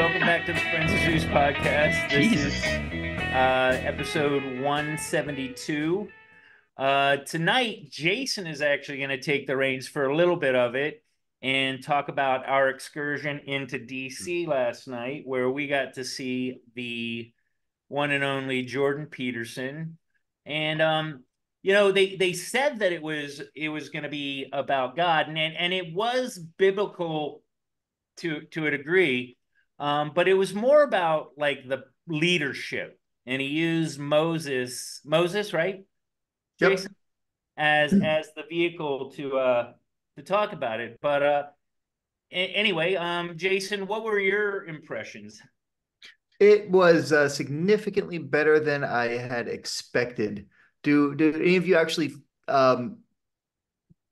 welcome back to the Friends of Zeus podcast. This Jesus. is episode 172. Tonight, Jason is actually going to take the reins for a little bit of it and talk about our excursion into DC last night, where we got to see the one and only Jordan Peterson. And they said that it was going to be about God, and it was biblical to a degree, but it was more about like the leadership, and he used Moses, right, Yep. Jason, as the vehicle to talk about it. But anyway, Jason, what were your impressions? It was significantly better than I had expected. Do any of you actually um,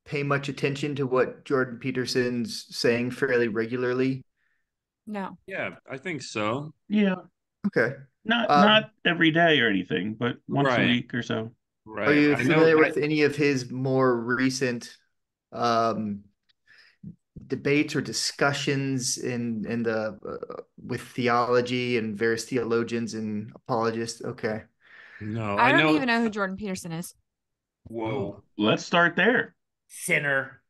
pay much attention to what Jordan Peterson's saying fairly regularly? No. Yeah, I think so. Yeah, Okay. not Um, not every day or anything, but once a Right, week or so. are right. you I know familiar I with any of his more recent um, debates or discussions in the with theology and various theologians and apologists? Okay. no, I I don't know. even know who Jordan Peterson is. Whoa, Let's start there. sinner.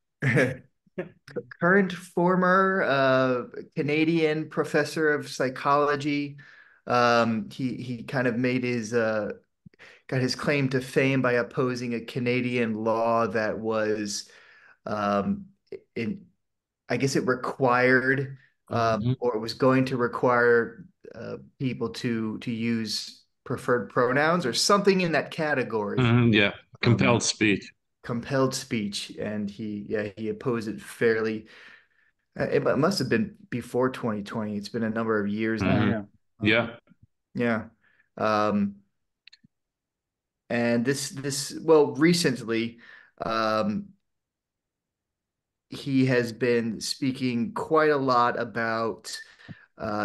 Current former Canadian professor of psychology. He kind of made his got his claim to fame by opposing a Canadian law that was um, in I guess it required Mhm, or it was going to require people to use preferred pronouns or something in that category. yeah, Um, compelled speech. compelled speech, and he opposed it fairly. It must have been before 2020. It's been a number of years Oh now. Hmm. yeah. Yeah. Yeah. Um, and this well, recently, um, he has been speaking quite a lot about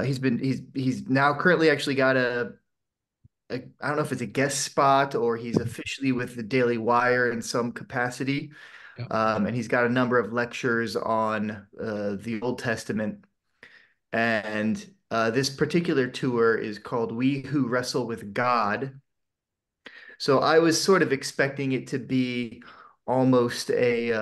he's now currently actually got a I don't know if it's a guest spot or he's officially with the Daily Wire in some capacity. Yeah. And he's got a number of lectures on the Old Testament. And this particular tour is called We Who Wrestle with God. So I was sort of expecting it to be almost a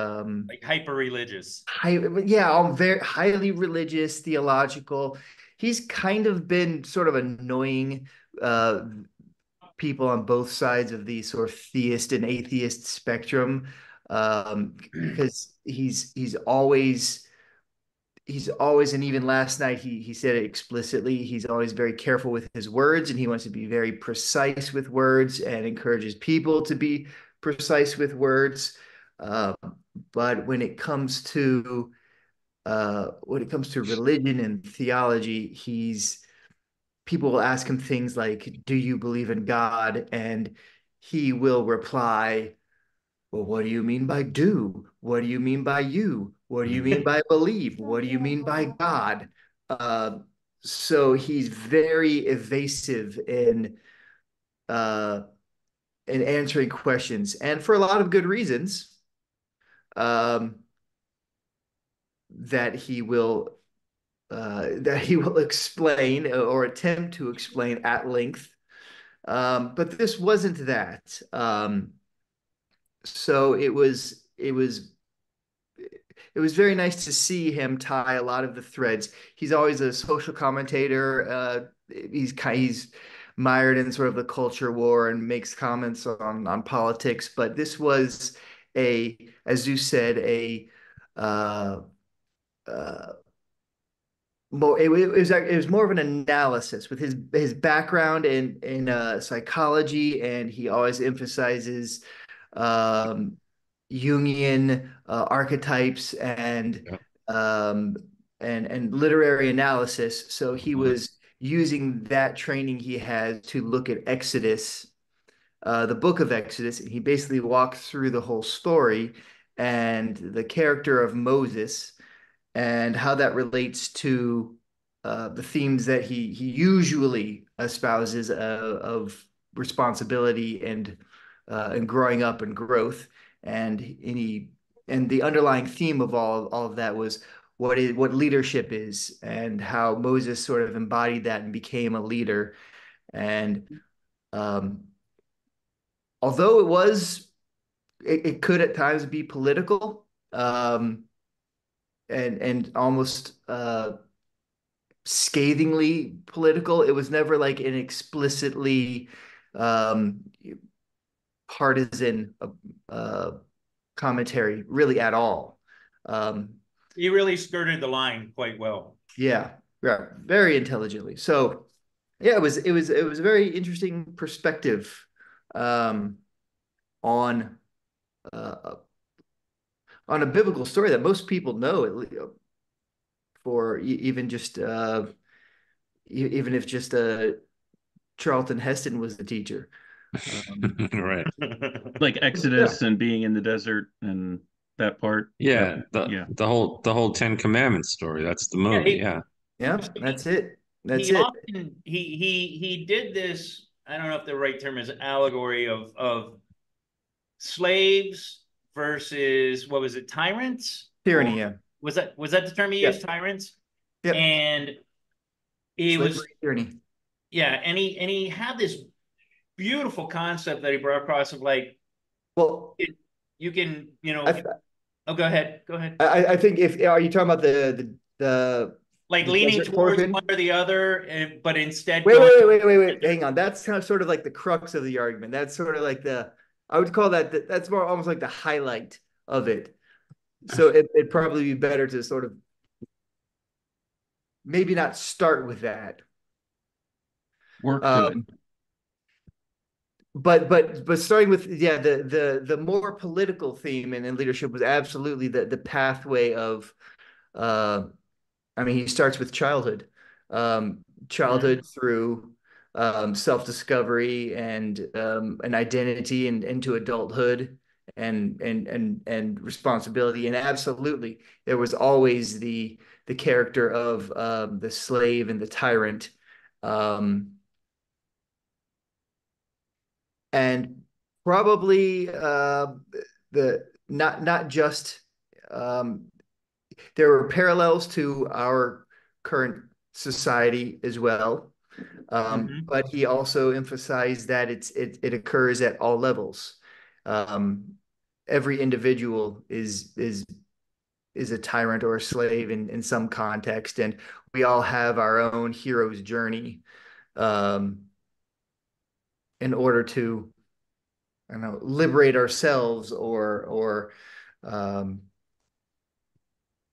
Like hyper religious. yeah, all very highly religious, theological. He's kind of been sort of annoying uh, people on both sides of the sort of theist and atheist spectrum, because he's always, and even last night he said it explicitly, he's always very careful with his words, and he wants to be very precise with words and encourages people to be precise with words. Uh, but when it comes to religion and theology, people will ask him things like, "Do you believe in God?" And he will reply, "Well, what do you mean by do? What do you mean by you? What do you mean by believe? What do you mean by God?" Uh, so he's very evasive uh, in answering questions, and for a lot of good reasons. Um, that he will explain or attempt to explain at length. But this wasn't that. So it was very nice to see him tie a lot of the threads. He's always a social commentator. He's mired in sort of the culture war and makes comments on politics. But this was as you said, uh, uh, it was more of an analysis with his background in psychology, and he always emphasizes um, Jungian archetypes Yeah. um, and literary analysis. So he Mhm. was using that training he has to look at Exodus, the book of Exodus, and he basically walked through the whole story and the character of Moses and how that relates to the themes that he usually espouses of responsibility and growing up and growth. And the underlying theme of all of that was, what leadership is, and how Moses sort of embodied that and became a leader. And although it could at times be political, and almost scathingly political, it was never like an explicitly um, partisan commentary really at all. He really skirted the line quite well. Yeah, very intelligently. So yeah, it was a very interesting perspective on uh, on a biblical story that most people know, for even just even if just Charlton Heston was the teacher. Right. Like Exodus and being in the desert and that part. Yeah, Yeah. the whole Ten Commandments story. That's the movie. Yeah. Yeah, that's it. That's he it. often he did this. I don't know if the right term is allegory of slaves versus, what was it, tyrants? Tyranny, Or yeah. was that the term he Yeah. used, tyrants? Yep. And he Slavery, was, tyranny. yeah, and he had this beautiful concept that he brought across of like, Well, you can, I, oh, go ahead. I think, if are you talking about the Like the leaning desert towards portion? one or the other, but instead Wait, going. wait. Hang on. That's kind of sort of like the crux of the argument. That's sort of like I would call that's more almost like the highlight of it. So it'd probably be better to sort of maybe not start with that. Work to it. But starting with, yeah, the more political theme in leadership was absolutely the pathway of I mean, he starts with childhood, childhood through self-discovery and an identity, and into adulthood and responsibility. And absolutely, there was always the character of the slave and the tyrant. And probably the not just there were parallels to our current society as well. But he also emphasized that it occurs at all levels. Every individual is a tyrant or a slave in some context, and we all have our own hero's journey in order to, I don't know, liberate ourselves, um,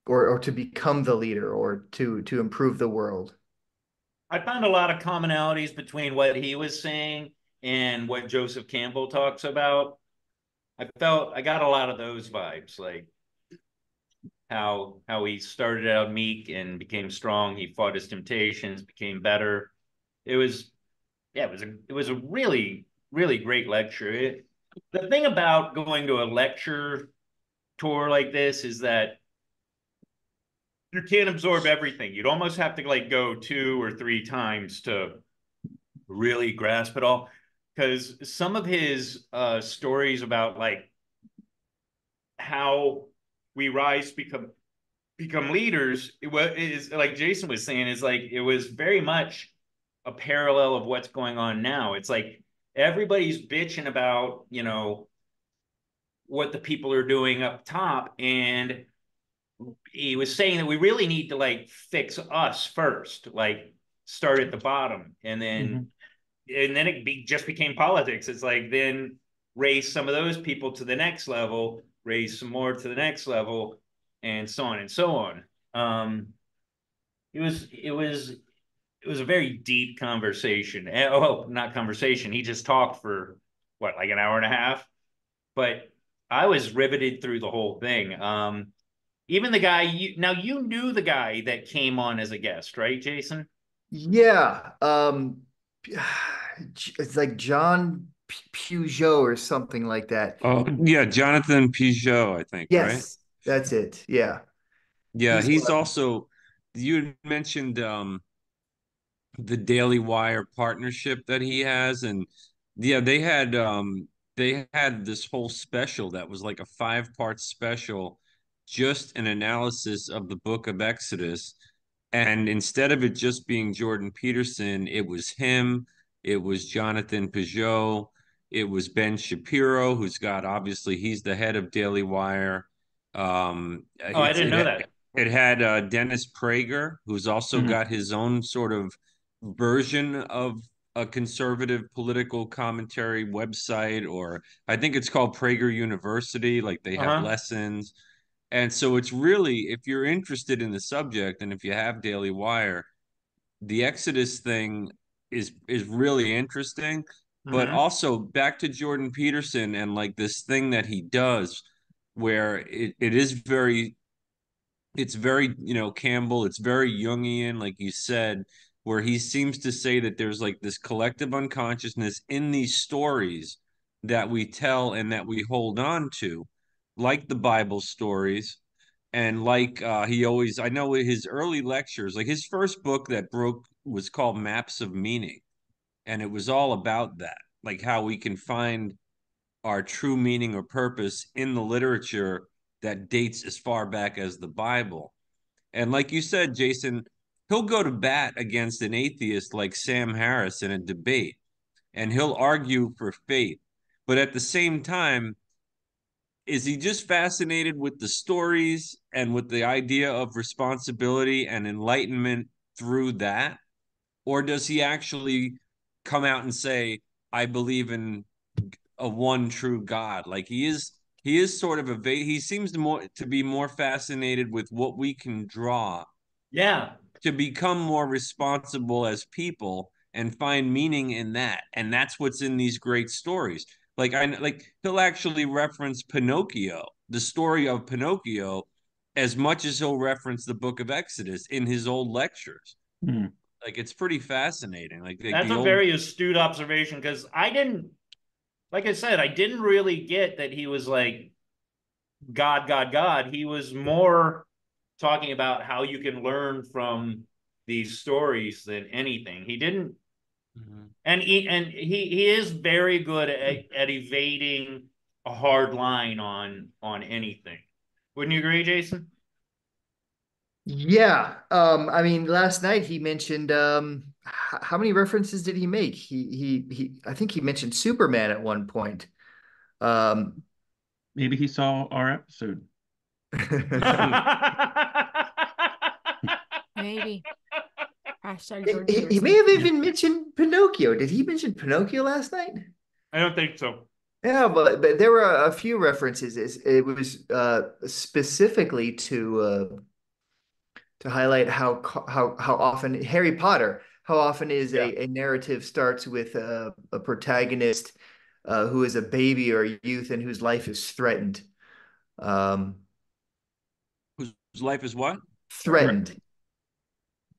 or to become the leader, or to improve the world. I found a lot of commonalities between what he was saying and what Joseph Campbell talks about. I got a lot of those vibes, like how he started out meek and became strong. He fought his temptations, became better. It was, yeah, it was a really, really great lecture. The thing about going to a lecture tour like this is that you can't absorb everything. You'd almost have to like go 2 or 3 times to really grasp it all. Because some of his stories about like how we rise to become leaders, is like Jason was saying, is like it was very much a parallel of what's going on now. It's like everybody's bitching about, what the people are doing up top, and he was saying that we really need to like fix us first, like start at the bottom, and then just became politics. It's like then raise some of those people to the next level, raise some more to the next level, and so on and so on. It was a very deep conversation. Oh, not conversation. He just talked for what, like an hour and a half, but I was riveted through the whole thing. Even the guy, you knew the guy that came on as a guest, right, Jason? Yeah. It's like John Peugeot or something like that. Oh, yeah, Jonathan Peugeot, I think, right? Yes, that's it. Yeah. Yeah, He's he's also, you had mentioned the Daily Wire partnership that he has, and yeah, they had this whole special that was like a 5-part special just an analysis of the book of Exodus. And instead of it just being Jordan Peterson, it was him, it was Jonathan Peugeot, it was Ben Shapiro, who's got, obviously, he's the head of Daily Wire. Oh, I didn't know that. It had Dennis Prager, who's also got his own sort of version of a conservative political commentary website, or I think it's called Prager University. Like, they have lessons. And so it's really, if you're interested in the subject and if you have Daily Wire, the Exodus thing is really interesting. But also back to Jordan Peterson and like this thing that he does where it's very, Campbell, it's very Jungian, like you said, where he seems to say that there's like this collective unconsciousness in these stories that we tell and that we hold on to, like the Bible stories. And like he always, I know his early lectures, like his first book that broke was called Maps of Meaning. And it was all about that, like how we can find our true meaning or purpose in the literature that dates as far back as the Bible. And like you said, Jason, he'll go to bat against an atheist like Sam Harris in a debate, and he'll argue for faith. But at the same time, is he just fascinated with the stories and with the idea of responsibility and enlightenment through that? Or does he actually come out and say, I believe in a one true God? Like he is sort of he seems to be more fascinated with what we can draw to become more responsible as people and find meaning in that. And that's what's in these great stories. Like he'll actually reference Pinocchio, the story of Pinocchio, as much as he'll reference the book of Exodus in his old lectures. Like, it's pretty fascinating. That's a very astute observation, because like I said, I didn't really get that he was like God, God, God. He was more talking about how you can learn from these stories than anything. He didn't, and he is very good at evading a hard line on anything. Wouldn't you agree, Jason? Yeah. I mean, last night he mentioned how many references did he make? He I think he mentioned Superman at one point. Maybe he saw our episode. Maybe. Hashtag Jordan He Peterson. may have even mentioned Pinocchio. Did he mention Pinocchio last night? I don't think so. Yeah, but there were a few references. It was specifically to highlight how often Harry Potter, how often is a narrative starts with a protagonist who is a baby or a youth and whose life is threatened. Whose life is what? Threatened.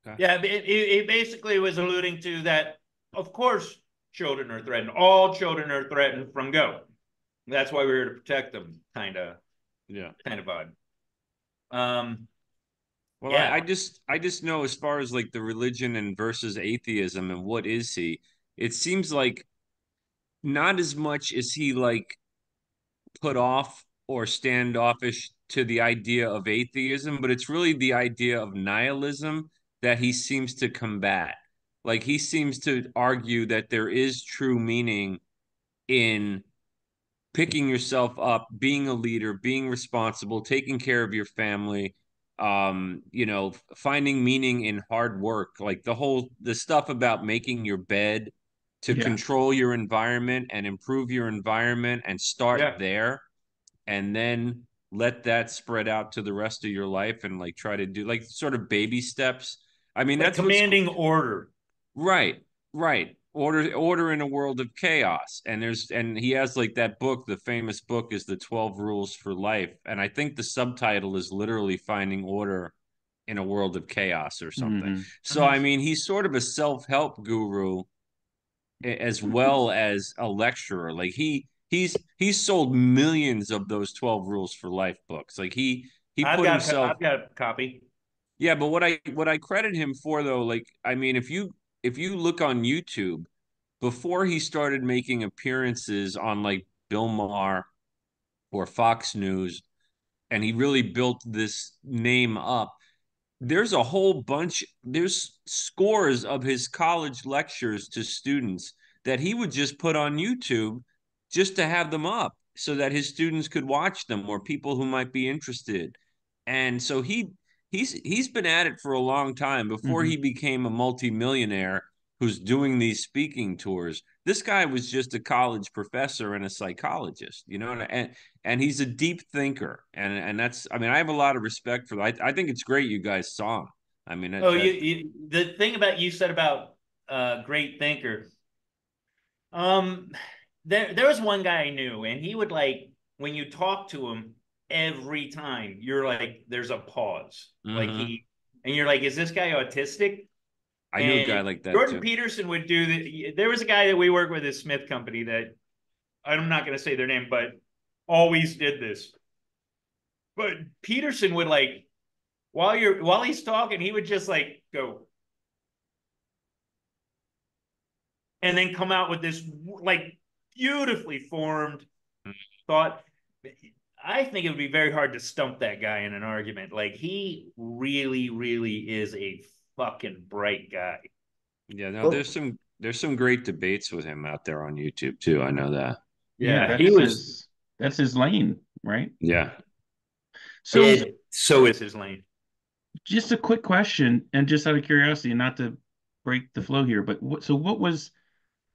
Okay. Yeah, it basically was alluding to that. Of course, children are threatened. All children are threatened from go. That's why we're here to protect them. Kind of odd. Well, yeah. I just know, as far as like the religion and versus atheism and what is he, it seems like not as much is he like put off or standoffish to the idea of atheism, but it's really the idea of nihilism that he seems to combat. Like, he seems to argue that there is true meaning in picking yourself up, being a leader, being responsible, taking care of your family, finding meaning in hard work, like the stuff about making your bed to control your environment and improve your environment and start there, and then let that spread out to the rest of your life and like try to do like sort of baby steps. I mean, like that's commanding order. Right. Order in a world of chaos. And he has like that book, the famous book is The 12 Rules for Life. And I think the subtitle is literally Finding Order in a World of Chaos or something. So, I mean, he's sort of a self-help guru as well as a lecturer. Like he's sold millions of those 12 Rules for Life books. Like I've got a copy. Yeah, but what I credit him for, though, like, I mean, if you look on YouTube, before he started making appearances on like Bill Maher or Fox News and he really built this name up. There's a whole bunch, there's scores of his college lectures to students that he would just put on YouTube just to have them up so that his students could watch them, or people who might be interested. And so he's been at it for a long time before he became a multimillionaire who's doing these speaking tours. This guy was just a college professor and a psychologist, and he's a deep thinker, and that's, I mean, I have a lot of respect for that. I think it's great you guys saw him. I mean, the thing about you said about great thinker. There was one guy I knew, and he would, like, when you talk to him, every time you're like, there's a pause, like and you're like, is this guy autistic? I knew a guy like that Jordan too. Peterson would do there was a guy that we work with at Smith Company that I'm not going to say their name, but always did this. But Peterson would, like, while he's talking, he would just, like, go and then come out with this, like, beautifully formed thought. I think it would be very hard to stump that guy in an argument. Like, he really, really is a fucking bright guy. Yeah, no, there's some great debates with him out there on YouTube too. I know that. Yeah, that's his lane, right? Yeah. So is his lane. Just a quick question, and just out of curiosity, not to break the flow here, but what was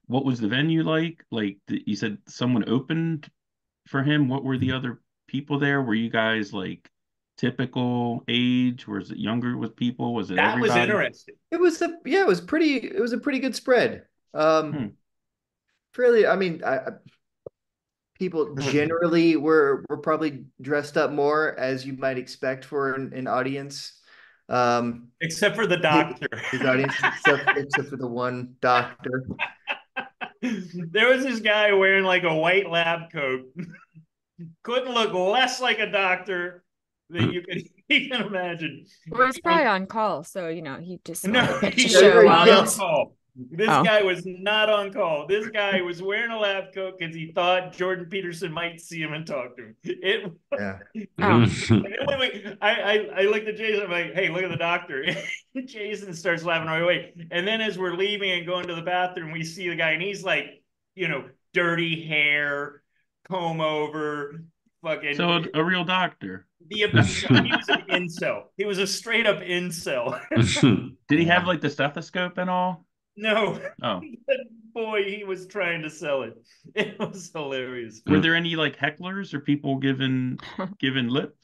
the venue like? Like, you said someone opened for him. What were the other people there? Were you guys like typical age? Was it younger with people? Was it everybody? Was interesting. It was a pretty good spread. Fairly, I mean, people generally were probably dressed up more, as you might expect for an audience. Except for the doctor. His audience, except for the one doctor. There was this guy wearing, like, a white lab coat. Couldn't look less like a doctor than you can even imagine. Well, it's probably on call, so he just he show was not on audience. call. This guy was not on call. This guy was wearing a lab coat because he thought Jordan Peterson might see him and talk to him. I looked at Jason. I'm like, "Hey, look at the doctor." Jason starts laughing right away. And then as we're leaving and going to the bathroom, we see the guy, and he's like, dirty hair, comb over, fucking. So a real doctor. He was an incel. He was a straight up incel. Did he have, like, the stethoscope and all? No. Oh. But boy, he was trying to sell it. It was hilarious. Were there any, like, hecklers or people giving lip?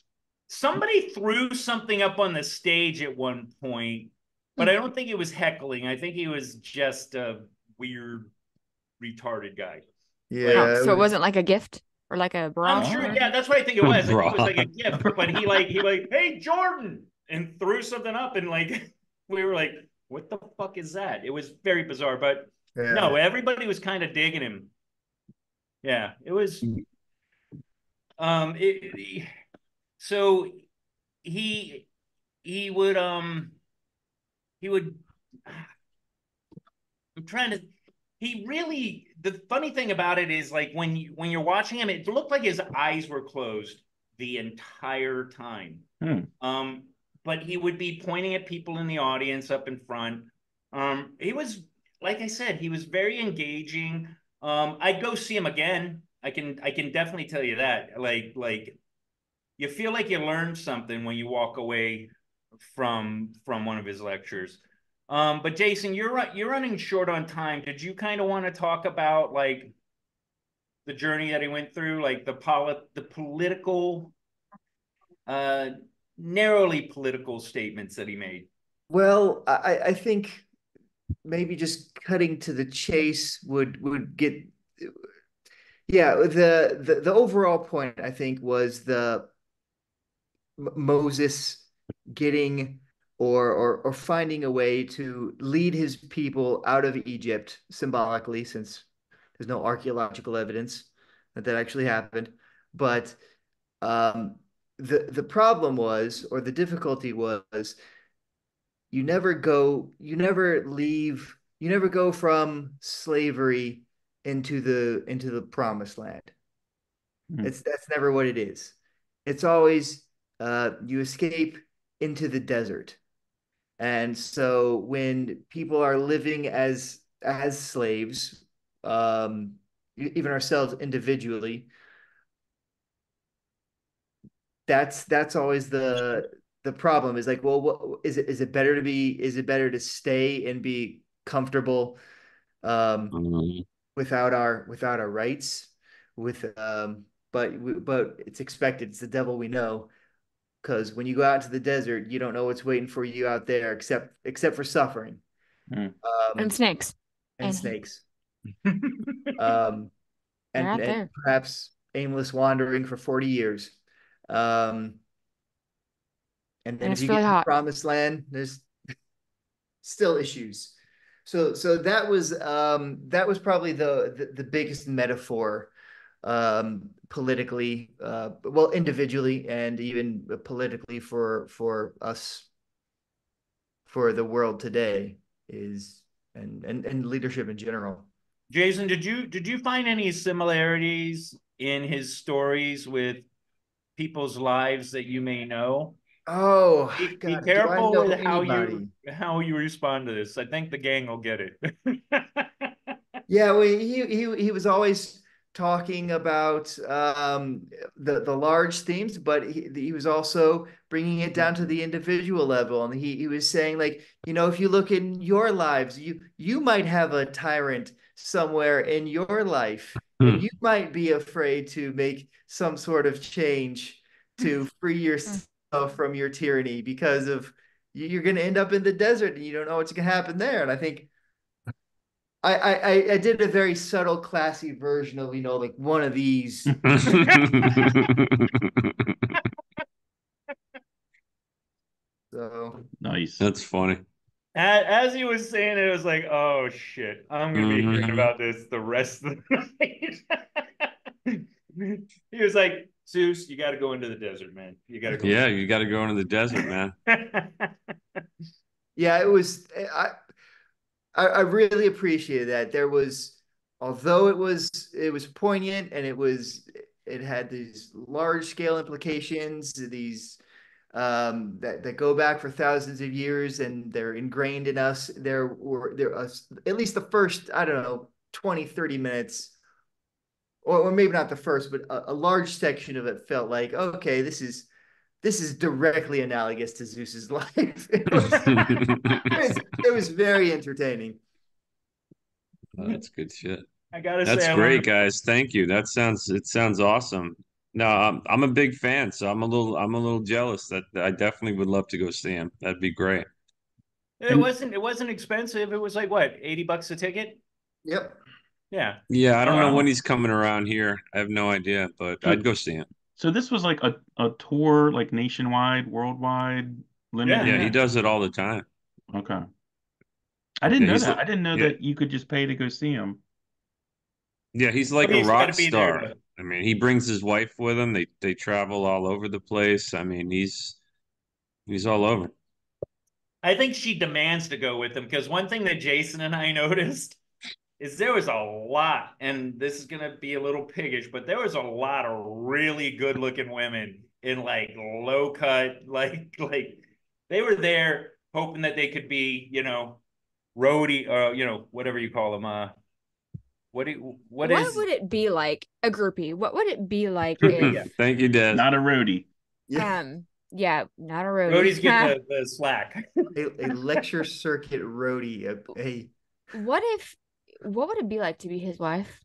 Somebody threw something up on the stage at one point, but I don't think it was heckling. I think he was just a weird, retarded guy. Yeah. So it wasn't like a gift or like a bra? I'm sure. Yeah, that's what I think it was. I think it was like a gift, but he like, hey, Jordan, and threw something up, and, like, we were like, what the fuck is that? It was very bizarre, but no, everybody was kind of digging him. Yeah, it was. So he would I'm trying to. He really. The funny thing about it is, like, when you're watching him, it looked like his eyes were closed the entire time. But he would be pointing at people in the audience up in front. He was, like I said, he was very engaging. I'd go see him again. I can definitely tell you that. Like you feel like you learned something when you walk away from one of his lectures. But Jason, you're running short on time. Did you kind of want to talk about, like, the journey that he went through, like the political, narrowly political statements that he made? Well, I think maybe just cutting to the chase would get. Yeah, the overall point, I think, was the Moses getting or finding a way to lead his people out of Egypt symbolically, since there's no archaeological evidence that actually happened. But the problem was, or the difficulty was, you never go from slavery into the promised land. That's never what it is. It's always you escape into the desert. And so when people are living as slaves, even ourselves individually, that's always the problem is like, well, what is it better to be, is it better to stay and be comfortable Mhm. without our rights with but it's expected, it's the devil we know, because when you go out into the desert you don't know what's waiting for you out there except for suffering, Mm. And um snakes. and And snakes, um they're out and there. perhaps aimless wandering for 40 years, um and then And if it's you really get to the hot. promised land there's still issues. So that was probably the biggest metaphor, politically, well, individually and even politically for us, for the world today, is and leadership in general. Jason, did you find any similarities in his stories with people's lives that you may know? Oh Be God, do I careful know with anybody? how you respond to this. I think the gang will get it. Yeah, well, he was always talking about the large themes, but he was also bringing it down to the individual level, and he was saying, like, if you look in your lives, you might have a tyrant somewhere in your life, and you might be afraid to make some sort of change to free Mm. yourself from your tyranny because of you're going to end up in the desert and you don't know what's going to happen there. And I think I did a very subtle, classy version of, like one of these. So Nice. That's funny. As he was saying it, it was like, oh shit, I'm gonna be hearing Mhm. about this the rest of the night. He was like, Zeus, you got to go into the desert, man. You got to go Yeah, you got to go into the desert, man. yeah, it was. I really appreciated that. There was, although it was poignant, and it had these large scale implications, these that go back for thousands of years, and they're ingrained in us. There at least the first, I don't know, 20-30 minutes, or maybe not the first, but a large section of it felt like, okay, this is directly analogous to Zeus's life. It was very entertaining. That's good shit. I gotta say, That's I great, learned. guys. Thank you. It sounds awesome. No, I'm a big fan, so I'm a little jealous that I definitely would love to go see him. That'd be great. It And wasn't expensive. It was like what, $80 a ticket? Yep. Yeah. Yeah, I oh don't know when wow. he's coming around here. I have no idea, but So I'd go see him. so this was like a tour, like nationwide, worldwide, Yeah. Yeah, he limited. does it all the time. Okay. I didn't Yeah, know that. I didn't know yeah, that you could just pay to go see him. yeah, he's like But a he's got rock to be there star. to. I mean, he brings his wife with him. They travel all over the place. I mean, he's all over. I think she demands to go with him because one thing that Jason and I noticed is there was a lot, and this is gonna be a little piggish, but there was a lot of really good looking women in like low cut, like they were there hoping that they could be, roadie, whatever you call them. What What is would it be like a groupie? What would it be like if yeah? Thank you, Des. Not a roadie. Yeah. yeah, not a roadie. Roadies get the slack. A lecture circuit roadie. What if what would it be like to be his wife?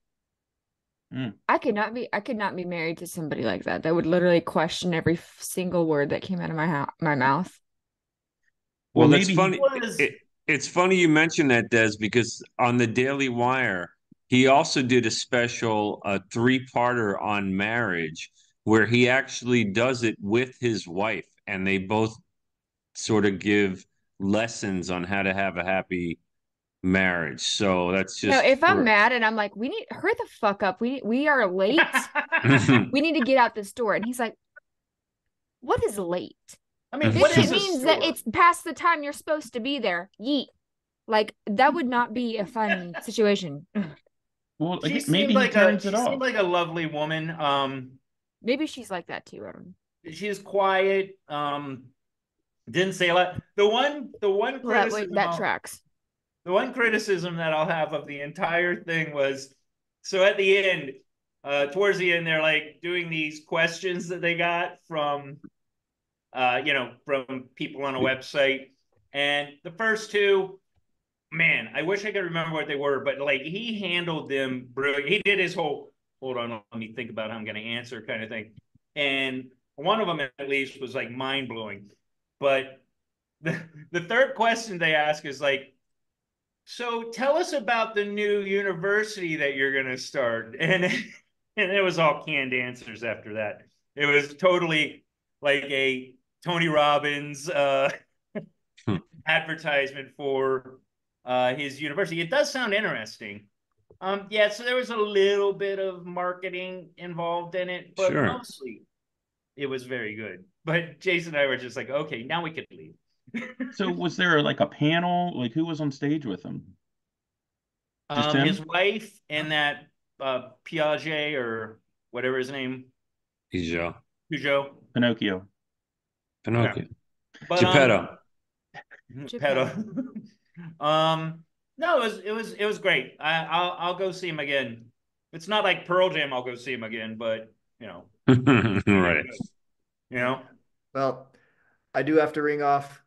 Mm. I could not be married to somebody like that. That would literally question every single word that came out of my mouth. Well, Well, that's maybe funny. Was It's funny you mentioned that, Des, because on the Daily Wire, he also did a special three-parter on marriage where he actually does it with his wife, and they both sort of give lessons on how to have a happy marriage. So that's No, just if I'm for mad and I'm like, we need hurry the fuck up. We are late. We need to get out this door. And he's like, what is late? I mean, This what shit is a means that store? it's past the time you're supposed to be there. Yeet. Like that would not be a fun situation. again, maybe he turns it She seemed off. like a lovely woman. Maybe she's like that too. I don't know. she's quiet. Didn't say a lot. The one criticism that tracks. the one criticism that I'll have of the entire thing was, so at the end, towards the end, they're like doing these questions that they got from from people on a website. And the first two, man, I wish I could remember what they were, but like he handled them brilliant. He did his whole, hold on, let me think about how I'm going to answer kind of thing. And one of them at least was like mind blowing. But the third question they ask is like, so tell us about the new university that you're going to start. And it was all canned answers after that. It was totally like a Tony Robbins advertisement for his university. It does sound interesting. Yeah, so there was a little bit of marketing involved in it, but mostly it was very good. But Jason and I were just like, okay, now we can leave. So was there like a panel? Like who was on stage with him? Just him? His wife and that Piaget or whatever his name. Peugeot. Pinocchio. Yeah. But, Geppetto. No, it was great. I'll go see him again. It's not like Pearl Jam. I'll go see him again, but Right. Well, I do have to ring off.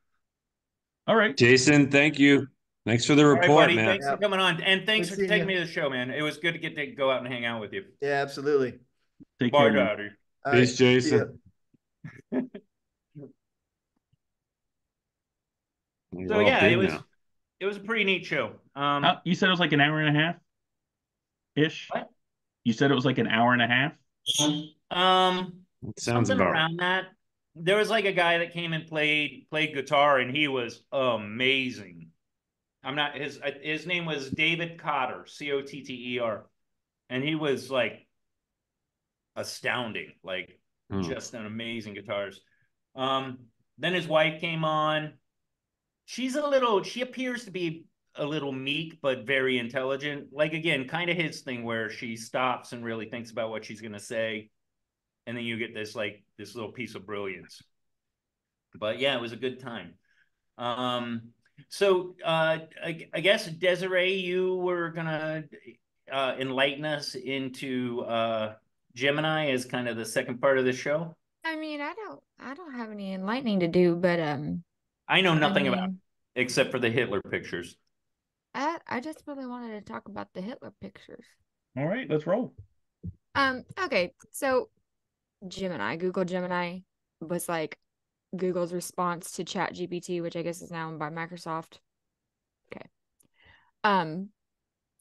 All right, Jason. Thank you. Thanks for the report, buddy, man. Thanks for coming on, and thanks for taking me to the show, man. It was good to get to go out and hang out with you. Yeah, absolutely. Take Bye, care, Daddy. Peace, Jason. So yeah, it was a pretty neat show. You said it was like an hour and a half ish. What? You said it was like an hour and a half. It sounds something about around that. There was like a guy that came and played guitar, and he was amazing. His name was David Cotter, Cotter, and he was like astounding, like just an amazing guitarist. Then his wife came on. She appears to be a little meek, but very intelligent. Like, again, kind of his thing where she stops and really thinks about what she's going to say. And then you get this little piece of brilliance. But yeah, it was a good time. So I guess, Desiree, you were going to enlighten us into Gemini as kind of the second part of the show. I mean, I don't have any enlightening to do, but I know nothing about it, except for the Hitler pictures. I just really wanted to talk about the Hitler pictures. All right, let's roll. Okay, so Google Gemini was like Google's response to ChatGPT, which I guess is now owned by Microsoft. Okay.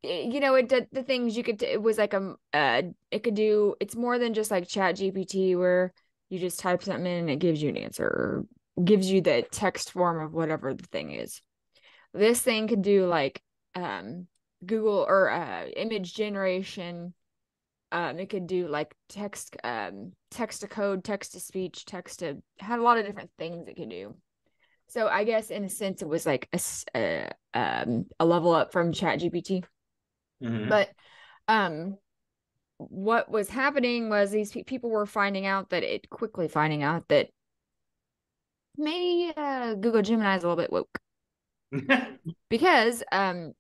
It did the things you could. It was like it could do. It's more than just like ChatGPT, where you just type something in and it gives you an answer, or gives you the text form of whatever the thing is. This thing could do like Google or image generation. It could do like text to code, text to speech, had a lot of different things it could do. So I guess in a sense it was like a level up from ChatGPT. Mm-hmm. But what was happening was these people were quickly finding out that maybe Google Gemini is a little bit woke. Because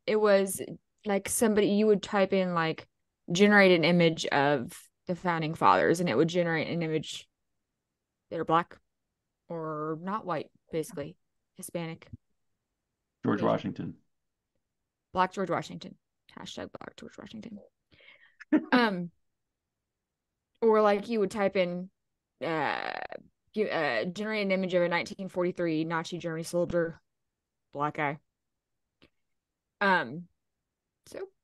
it was like you would type in like generate an image of the founding fathers, and it would generate an image that are black or not white, basically Hispanic. George Washington. Black George Washington. #Black George Washington. Or like you would type in generate an image of a 1943 Nazi Germany soldier, black guy.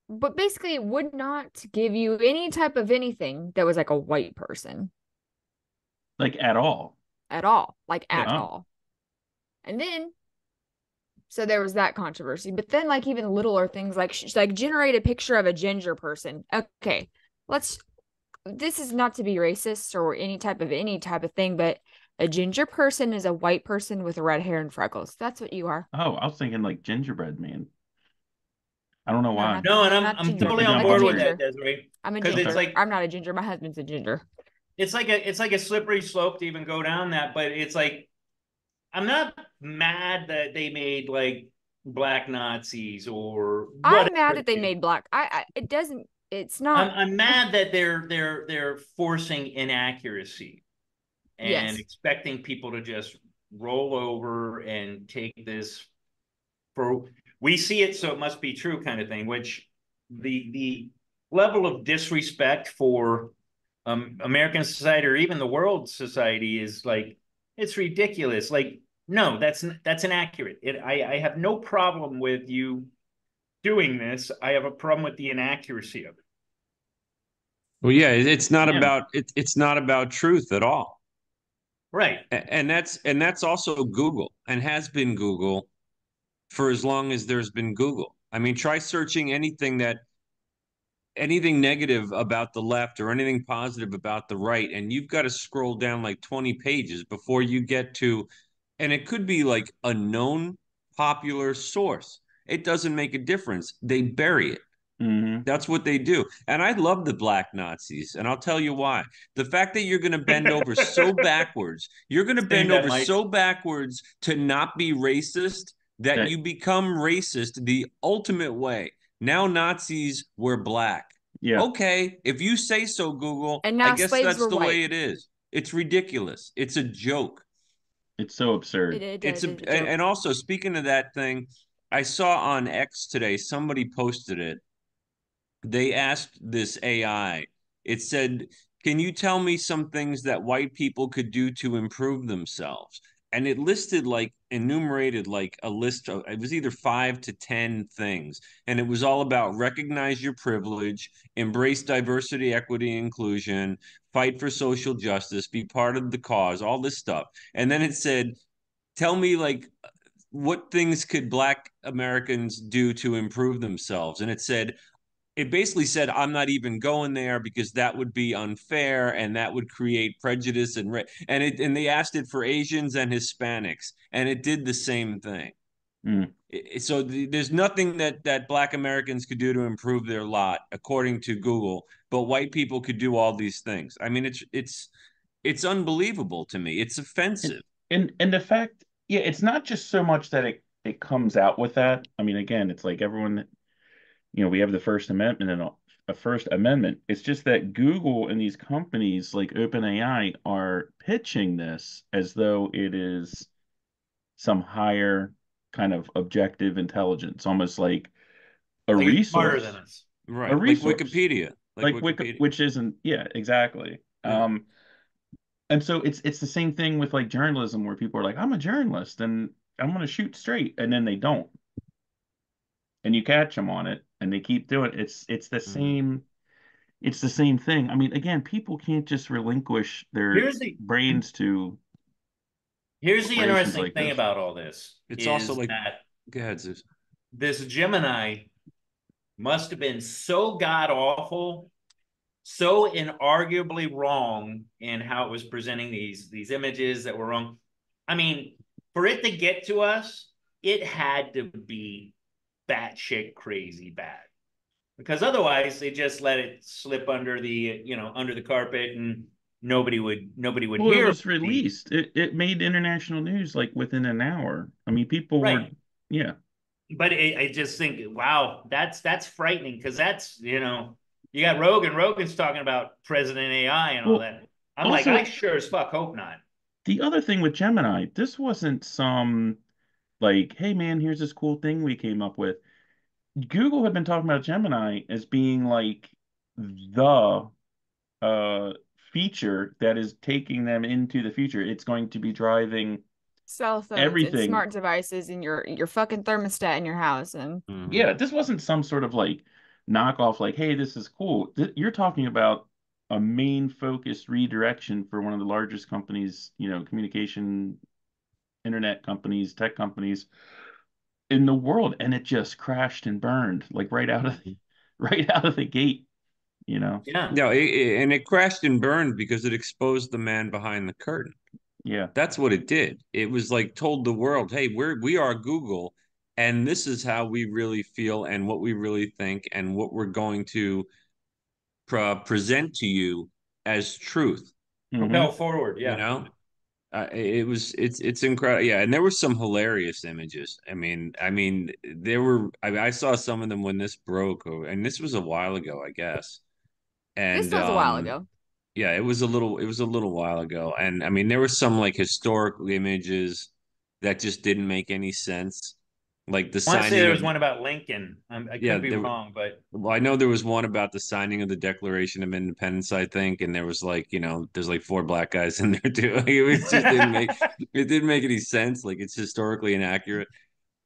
But basically it would not give you any type of anything that was like a white person. Like at all. At all. Like at all. And then so there was that controversy. But then like even littler things like generate a picture of a ginger person. Okay. This is not to be racist or any type of thing, but a ginger person is a white person with red hair and freckles. That's what you are. Oh, I was thinking like gingerbread man. I don't know why. No, and I'm totally on board with that, Desiree. I'm a ginger. I'm not a ginger. My husband's a ginger. it's like a slippery slope to even go down that, but it's like I'm not mad that they made like black Nazis or I'm mad whatever. that they made black. It doesn't. It's not. I'm mad that they're forcing inaccuracy and Yes. expecting people to just roll over and take this for we see it, so it must be true kind of thing, which the level of disrespect for American society or even the world society is like it's ridiculous. Like, no, that's inaccurate. I have no problem with you doing this. I have a problem with the inaccuracy of it. Well, yeah, it's not Yeah. about it's not about truth at all. Right. And that's also Google and has been Google for as long as there's been Google. I mean, try searching anything negative about the left or anything positive about the right, and you've got to scroll down like 20 pages before you get to, and it could be like a known popular source. It doesn't make a difference. They bury it. Mm-hmm. That's what they do. And I love the black Nazis. And I'll tell you why. The fact that you're going to bend over so backwards, you're going to Saying bend that over might so backwards to not be racist that That you become racist the ultimate way. Now Nazis were black. yeah. Okay, if you say so, Google, And I now guess slaves that's were the way white. it is. It's ridiculous. It's a joke. It's so absurd. It's Is a joke. and also speaking of that thing, I saw on X today, somebody posted it. They asked this AI, it said, can you tell me some things that white people could do to improve themselves? And it listed like enumerated like a list of it was either 5 to 10 things. And it was all about recognize your privilege, embrace diversity, equity, inclusion, fight for social justice, be part of the cause, all this stuff. And then it said, tell me like what things could black Americans do to improve themselves? And it basically said I'm not even going there because that would be unfair and that would create prejudice and they asked it for Asians and Hispanics and it did the same thing. Mm. So there's nothing that black Americans could do to improve their lot according to Google, but white people could do all these things. I mean it's unbelievable to me. It's And, offensive. and the fact, yeah, it's not just so much that it comes out with that. I mean, again, it's like everyone, we have the First Amendment and a First Amendment. It's just that Google and these companies like OpenAI are pitching this as though it is some higher kind of objective intelligence, almost like a like it's smarter than resource, us. a Right. Like resource, Wikipedia. Like like Wikipedia. which isn't, yeah, exactly. Yeah. And so it's the same thing with like journalism where people are like, I'm a journalist and I'm going to shoot straight, and then they don't, and you catch them on it, and they keep doing it. It's the Mhm. same. It's the same thing. I mean, again, people can't just relinquish their Here's the brains to here's the corporations interesting like thing this. about all this It's also is like that go ahead, Zeus. this Gemini must have been so god awful, so inarguably wrong in how it was presenting these images that were wrong. I mean, for it to get to us, it had to be batshit crazy bad. Because otherwise they just let it slip under under the carpet and nobody would Well, it hear was released. It made international news like within an hour. I mean, people were, right. yeah. But I just think, wow, that's frightening because that's you got Rogan's talking about President AI and all Well, that. I'm like, I also sure as fuck hope not. the other thing with Gemini, this wasn't some like, hey man, here's this cool thing we came up with. Google had been talking about Gemini as being like the uh feature that is taking them into the future. It's going to be driving Cell phones and everything. smart devices in your fucking thermostat in your house. And Yeah, this wasn't some sort of like knockoff, like, hey, this is cool. You're talking about a main focused redirection for one of the largest companies, communication, internet companies, tech companies in the world, and it just crashed and burned like right out of right out of the gate. Yeah. No, and it crashed and burned because it exposed the man behind the curtain. Yeah. That's what it did. It was like told the world, "Hey, we are Google, and this is how we really feel, and what we really think, and what we're going to present to you as truth." Propel forward, You yeah. know, it's incredible. Yeah, and there were some hilarious images. There were. I saw some of them when this broke, and this was a while ago, I guess. This And was a while ago. yeah, it was a little while ago, and I mean there were some like historic images that just didn't make any sense, like the I want to say signing there of was one about Lincoln. I yeah could be there. wrong, but Well, I know there was one about the signing of the Declaration of Independence, I think, and there was like, there's like four black guys in there too. Like, it didn't make any sense. Like it's historically inaccurate.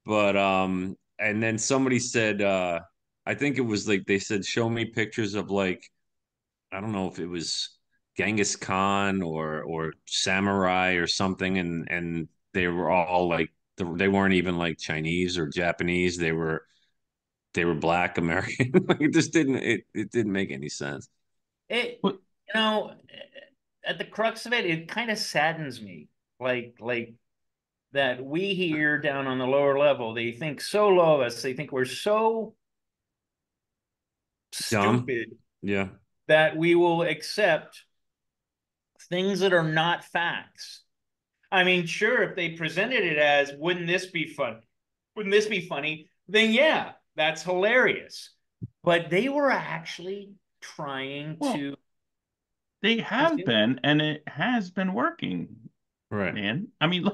But and then somebody said, I think it was like they said, show me pictures of like, I don't know if it was Genghis Khan or samurai or something, and they were all like they weren't even like Chinese or Japanese. They were black American. Like it didn't make any sense. it, What you know, at the crux of it, it kind of saddens me. Like that we here down on the lower level, they think so low of us. They think we're so Dumb. stupid Yeah. that we will accept things that are not facts. I mean, sure, if they presented it as, wouldn't this be fun? Wouldn't this be funny? Then yeah, that's hilarious. But they were actually trying well, to they have been, and it has been working, Right. man. I mean,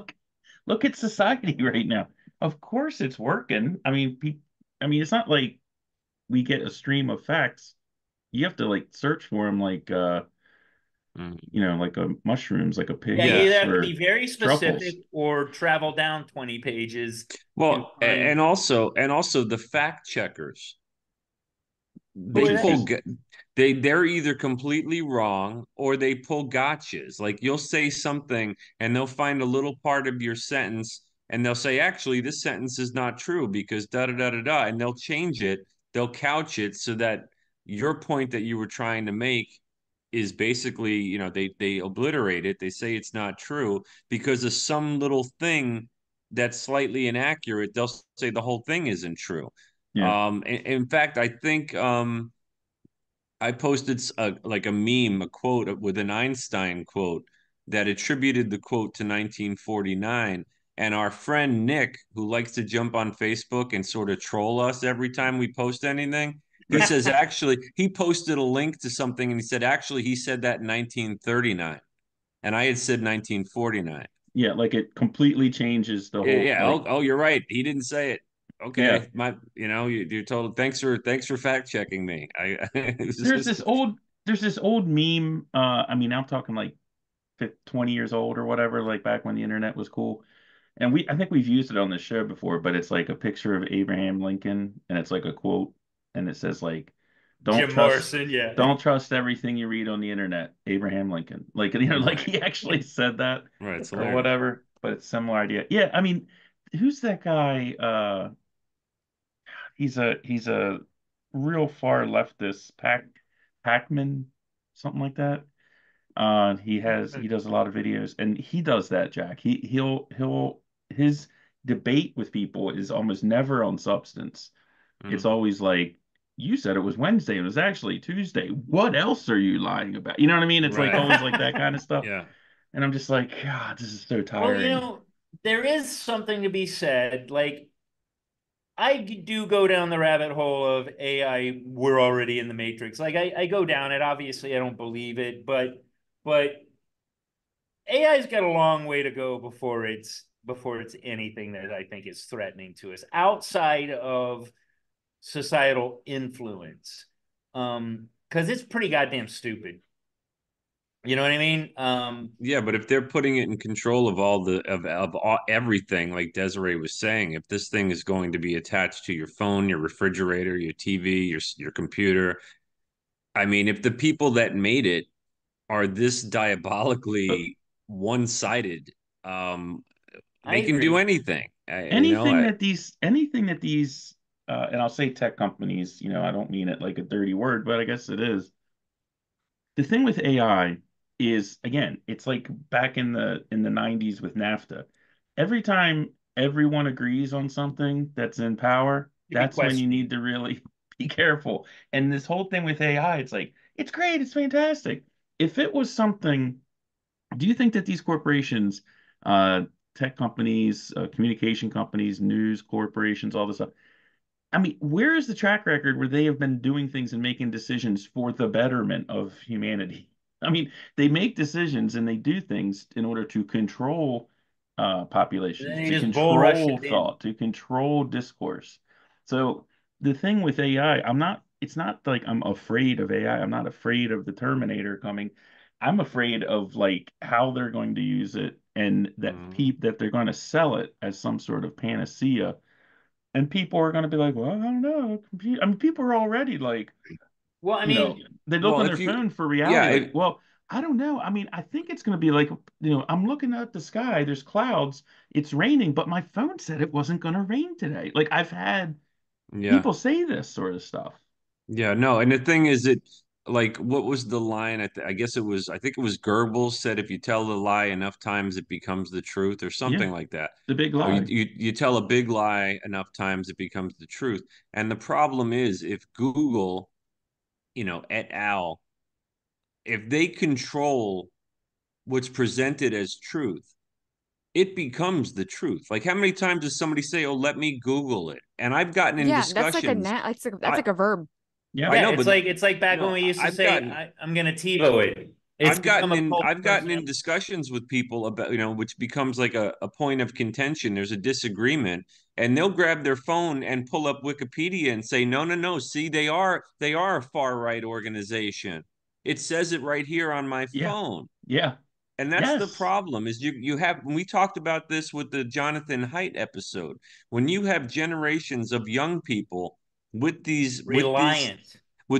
look at society right now. Of course it's working. I mean, it's not like we get a stream of facts. You have to like search for them like Mhm. like a mushrooms, like a pig yeah, you Yeah. looks either have to for be very truffles. specific or travel down 20 pages to Well, find and also the fact checkers. who They are Which is they? pull just g- they're either completely wrong or they pull gotchas. Like you'll say something and they'll find a little part of your sentence and they'll say, actually, this sentence is not true because da da da da da, and they'll change it. They'll couch it so that your point that you were trying to make is basically, they obliterate it. They say it's not true because of some little thing that's slightly inaccurate. They'll say the whole thing isn't true. yeah. In fact, I think I posted like a meme, a quote with an Einstein quote that attributed the quote to 1949. And our friend Nick, who likes to jump on Facebook and sort of troll us every time we post anything, he says actually he posted a link to something and he said actually he said that in 1939, and I had said 1949. Yeah, like it completely changes the whole Yeah. like Oh, you're right. He didn't say it. yeah. Okay. You're told. Thanks for fact checking me. There's this old meme. I mean, I'm talking like 20 years old or whatever, like back when the internet was cool. And I think we've used it on this show before, but it's like a picture of Abraham Lincoln and it's like a quote and it says like, don't Jim trust, Morrison, yeah. don't trust everything you read on the internet, Abraham Lincoln. Like, like Right. he actually said that Right. It's or hilarious. whatever, but it's a similar idea. Yeah. I mean, who's that guy? He's a real far leftist, Packman, something like that. He does a lot of videos and he does that, Jack. He'll his debate with people is almost never on substance. It's Mm. always like, you said it was Wednesday, it was actually Tuesday. What else are you lying about? You know what I mean? It's like Right. always like that kind of stuff. Yeah. And I'm just like, God, this is so Well, tiring. there is something to be said. Like, I do go down the rabbit hole of AI. We're already in the matrix. Like, I go down it. Obviously, I don't believe it, but AI's got a long way to go before it's anything that I think is threatening to us outside of societal influence. Because it's pretty goddamn stupid. You know what I mean? Yeah, but if they're putting it in control of all everything, like Desiree was saying, if this thing is going to be attached to your phone, your refrigerator, your TV, your computer, I mean, if the people that made it are this But diabolically one-sided, um, I they can do agree. anything. anything that these and I'll say tech companies, I don't mean it like a dirty word, but I guess it is. The thing with AI is, again, it's like back in the 90s with NAFTA. Every time everyone agrees on something that's in power, You'd be that's when you questioning. need to really be careful. And this whole thing with AI, it's like, it's great, it's fantastic. If it was something Do you think that these corporations, tech companies, communication companies, news corporations, all this stuff, I mean, where is the track record where they have been doing things and making decisions for the betterment of humanity? I mean, they make decisions and they do things in order to control And then populations, they to just bull rush control it in. thought, to control discourse. So the thing with AI, it's not like I'm afraid of AI. I'm not afraid of the Terminator coming. I'm afraid of like how they're going to use it and that they're going to sell it as some sort of panacea, and people are going to be like, well, I don't know. I mean, people are already like, Well, I mean, they look Well, on if their you, phone for yeah, reality. Like, well, I don't know. I mean, I think it's going to be like, I'm looking at the sky. There's clouds. It's raining, but my phone said it wasn't going to rain today. Like, I've had yeah. people say this sort of stuff. Yeah, no, and the thing is, like what was the line? I guess I think it was Goebbels said, if you tell the lie enough times, it becomes the truth, or Yeah, something like that. the big Or lie. you tell a big lie enough times, it becomes the truth. And the problem is, if Google, et al., if they control what's presented as truth, it becomes the truth. Like, how many times does somebody say, "Oh, let me Google it"? And I've gotten in Yeah, that's like a discussions. that's I like a verb. Yeah, I yeah, know, but it's like back when no, we used to I've say, gotten I'm gonna TiVo it. It's become a cult I've gotten in person. discussions with people about, which becomes like a point of contention. There's a disagreement, and they'll grab their phone and pull up Wikipedia and say, no, no, no, see, they are a far right organization. It says it right here on my yeah, phone. yeah, And that's the yes, problem, is you have, when we talked about this with the Jonathan Haidt episode, when you have generations of young people with Reliant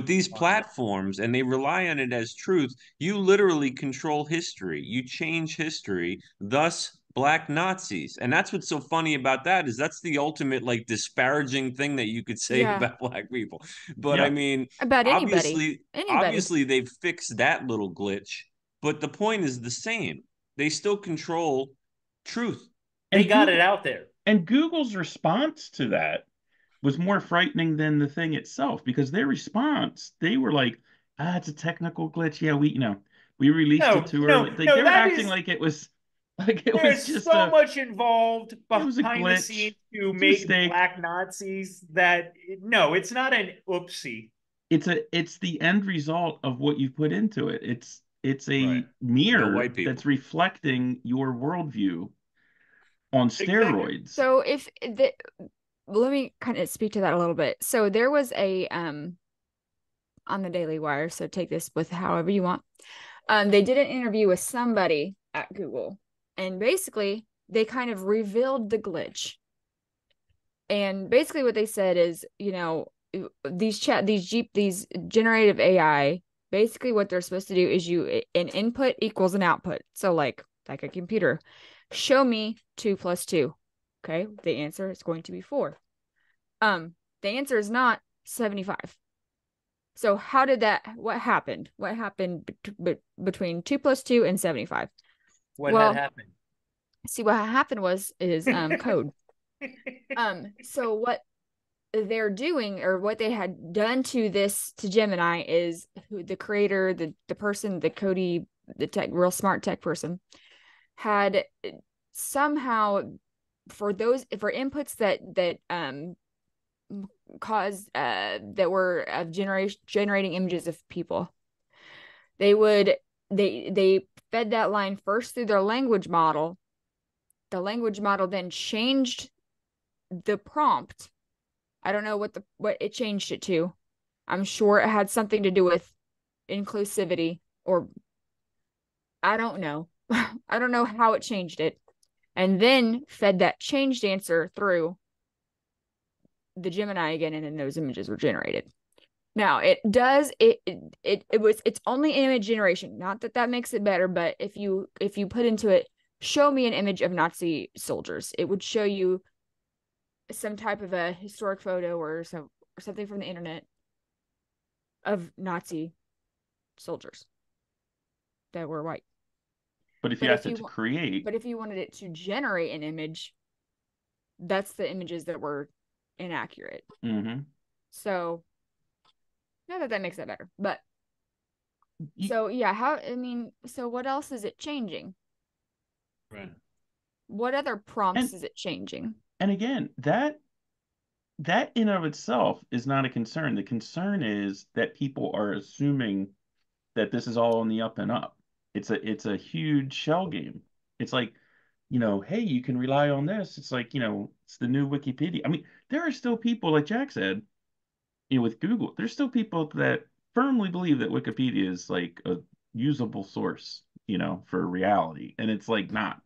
these on it. platforms, and they rely on it as truth, you literally control history. You change history, thus black Nazis. And that's what's so funny about that, is that's the ultimate like disparaging thing that you could say Yeah, about black people. But I yeah. mean, about anybody. obviously, Anybody. obviously they've fixed that little glitch, but the point is the same. They still control truth. They And got it Google out there. and Google's response to that was more frightening than the thing itself, because their response, they were like, it's a technical glitch. Yeah, we released it No, too no, early. Like no, they were that acting is like it was like it there was is just so much involved it was a behind the glitch. scenes to It's a make mistake. black Nazis that no, it's not an oopsie. It's the end result of what you put into it. It's Right. a The mirror white people. that's reflecting your worldview on Exactly. steroids. So if the let me kind of speak to that a little bit. So there was a on the Daily Wire, so take this with however you want. They did an interview with somebody at Google, and basically they kind of revealed the glitch. And basically what they said is, these generative AI, basically what they're supposed to do is an input equals an output. So like a computer, show me 2 plus 2. Okay, the answer is going to be 4. The answer is not 75. So what happened? What happened between 2 plus 2 and 75? What had Well, happened? see, what happened is code. So what they're doing, or what they had done to Gemini, is the creator, the person, the Cody, the real smart tech person, had somehow, for inputs that caused that were of generating images of people, they fed that line first through their language model. The language model then changed the prompt. I don't know what it changed it to. I'm sure it had something to do with inclusivity, or I don't know. I don't know how it changed it. And then fed that changed answer through the Gemini again, and then those images were generated. Now it's only image generation. Not that makes it better, but if you put into it, show me an image of Nazi soldiers, it would show you some type of a historic photo or something from the internet of Nazi soldiers that were white. But if you But asked it to create, if you wanted it to generate an image, that's the images that were inaccurate. mm-hmm. So not that makes that better, but So yeah, so what else is it changing? Right. What other prompts and is it changing? and again, that in of itself is not a concern. The concern is that people are assuming that this is all on the up and up. It's a huge shell game. It's like, hey, you can rely on this. It's like, it's the new Wikipedia. I mean, there are still people, like Jack said, with Google, there's still people that firmly believe that Wikipedia is like a usable source, for reality. And it's like not,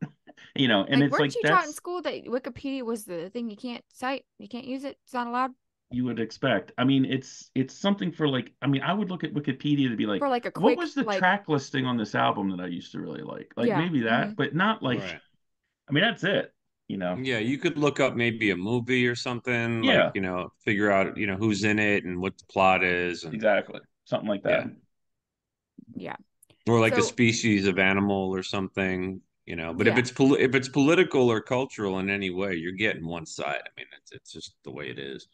and Like, it's weren't like you taught in that's school that Wikipedia was the thing you can't cite, you can't use it, it's not allowed you would expect. I mean, it's something for like, I mean, I would look at Wikipedia to be like, for like a what quick was the like track listing on this album that I used to really like? Like yeah. maybe that, but not like, Right. I mean, that's it. Yeah, you could look up maybe a movie or something, like, Yeah, figure out, who's in it and what the plot is, and exactly. Something like that. yeah. Yeah. Or like a So species of animal or something, But if yeah. it's political or cultural in any way, you're getting one side. I mean, it's just the way it is.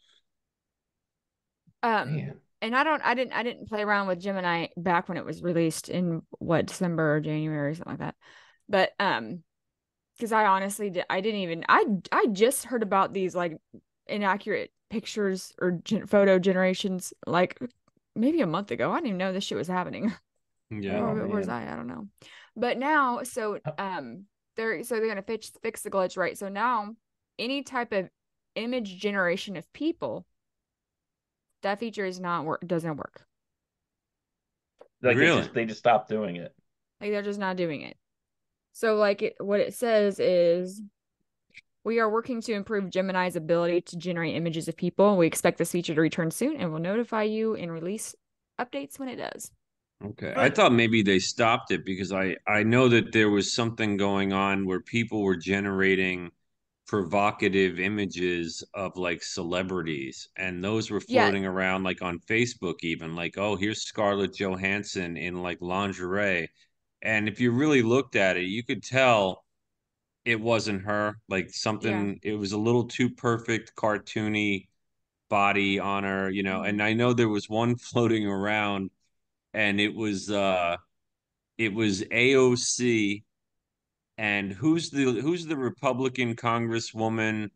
Um, Man. and I didn't play around with Gemini back when it was released in December or January or something like that. But because I honestly I didn't even I just heard about these like inaccurate pictures or photo generations like maybe a month ago. I didn't even know this shit was happening. Yeah. Oh Or where's man. I don't know. But now, so they're gonna fix the glitch, right? So now any type of image generation of people, that feature is not work doesn't work. Like Really? they just stopped doing it. Like they're just not doing it. So like what it says is we are working to improve Gemini's ability to generate images of people. We expect this feature to return soon and will notify you and release updates when it does. Okay. I But thought maybe they stopped it because I know that there was something going on where people were generating provocative images of like celebrities, and those were Yeah, floating around like on Facebook even, like, oh, here's Scarlett Johansson in like lingerie. And if you really looked at it, you could tell it wasn't her. Like yeah. something, it was a little too perfect, cartoony body on her, Mm-hmm. and I know there was one floating around, and it was AOC, and who's the Republican Congresswoman,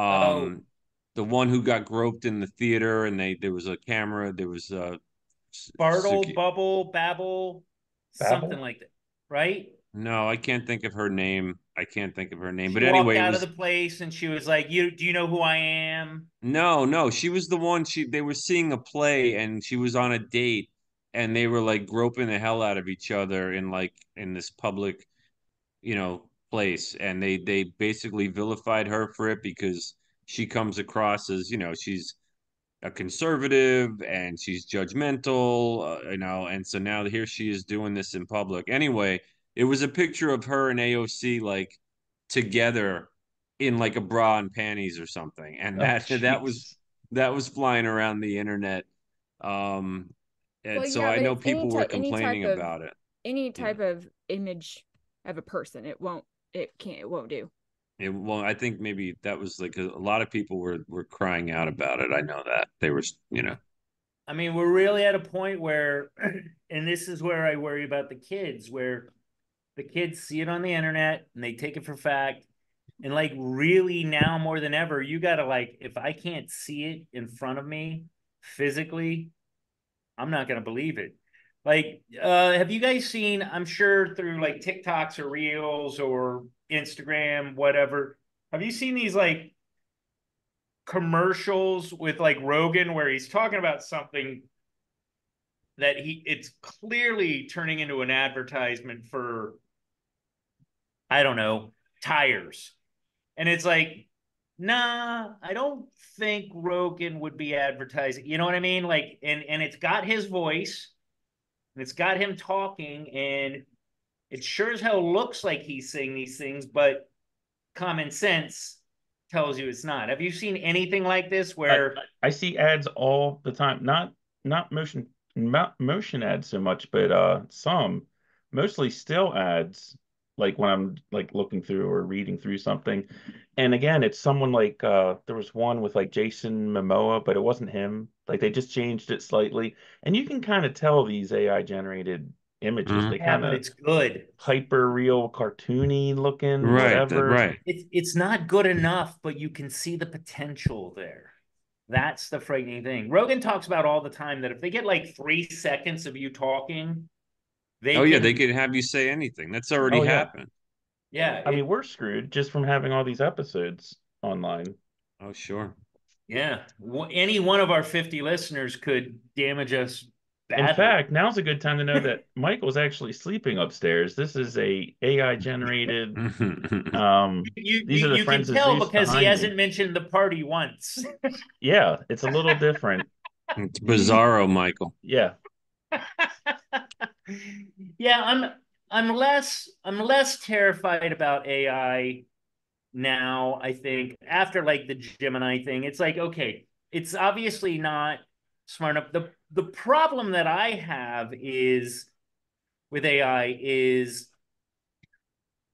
oh, um the one who got groped in the theater, and there was a camera, there was a Bartle, Bubble, Babble, something Babel? like that, right? no, I can't think of her name. I can't think of her name. She But walked anyway, it out of the was place and she was like, "You do you know who I am?" no, she was the one. They were seeing a play, and she was on a date, and they were like groping the hell out of each other in this public, place, and they basically vilified her for it because she comes across as, she's a conservative and she's judgmental, and so now here she is doing this in public. Anyway, it was a picture of her and AOC like together in like a bra and panties or something, and Oh that was jeez. that was flying around the internet. Um, and Well, so yeah, I but know it's people were complaining about it. any Yeah. type of image of a person. It won't do. Well, I think maybe that was like a lot of people were crying out about it. I know that they were. I mean, we're really at a point where, and this is where I worry about the kids, where the kids see it on the internet and they take it for fact. And like, really now more than ever, you got to like, if I can't see it in front of me physically, I'm not going to believe it. Like, have you guys seen, I'm sure through like TikToks or Reels or Instagram, whatever, have you seen these like commercials with like Rogan where he's talking about something that it's clearly turning into an advertisement for, I don't know, tires. And it's like, nah, I don't think Rogan would be advertising. You know what I mean? Like, and it's got his voice and it's got him talking, and it sure as hell looks like he's saying these things, but common sense tells you it's not. Have you seen anything like this I where I see ads all the time. Not motion ads so much, but some mostly still ads like when I'm like looking through or reading through something. And again, it's someone like there was one with like Jason Momoa, but it wasn't him. Like they just changed it slightly. And you can kind of tell these AI generated images. They Mhm. Yeah, kind but of it's good. hyper real cartoony looking, Right, whatever. right. It's not good enough, but you can see the potential there. That's the frightening thing. Rogan talks about all the time that if they get like 3 seconds of you talking, they Oh yeah, they can, could have you say anything. That's already Oh yeah. happened. yeah, I mean, we're screwed just from having all these episodes online. Oh, sure. yeah. Any one of our 50 listeners could damage us In badly. fact, now's a good time to know that Michael's actually sleeping upstairs. This is a AI generated. These are the You can friends of tell Zeus because he behind me. hasn't mentioned the party once. Yeah, it's a little different. It's bizarro, Michael. Yeah. Yeah, I'm less terrified about AI now. I think after like the Gemini thing, it's like, okay, it's obviously not smart enough. The problem that I have is with AI is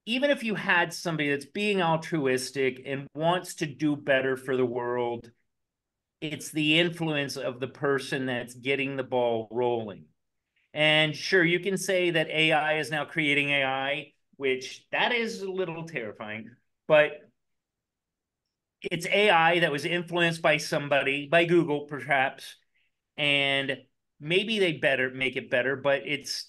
even if you had somebody that's being altruistic and wants to do better for the world, it's the influence of the person that's getting the ball rolling. And sure, you can say that AI is now creating AI, which that is a little terrifying, but it's AI that was influenced by somebody, by Google perhaps, and maybe they better make it better, but it's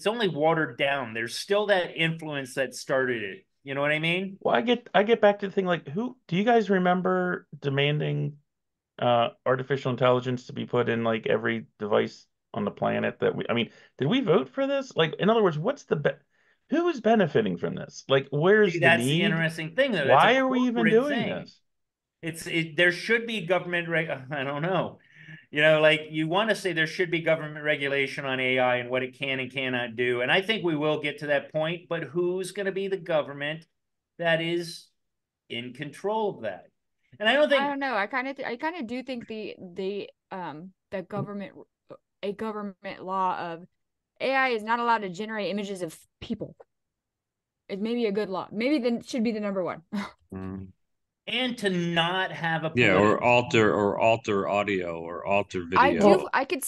only watered down. There's still that influence that started it. You know what I mean? Well, I get back to the thing like who do you guys remember demanding artificial intelligence to be put in like every device on the planet that I mean, did we vote for this? Like, in other words, who is benefiting from this? Like, See, where's the that's the need? interesting thing, though. That's a Why are we even corporate doing thing. this? There should be government I don't know. Like you want to say there should be government regulation on AI and what it can and cannot do. And I think we will get to that point, but who's going to be the government that is in control of that? And I don't I think don't know. I kind of do think the government a government law of AI is not allowed to generate images of people. It may be a good law. Maybe then should be the number one. Mm. and to not have a Yeah, political or alter audio or alter I video. do. Well, I could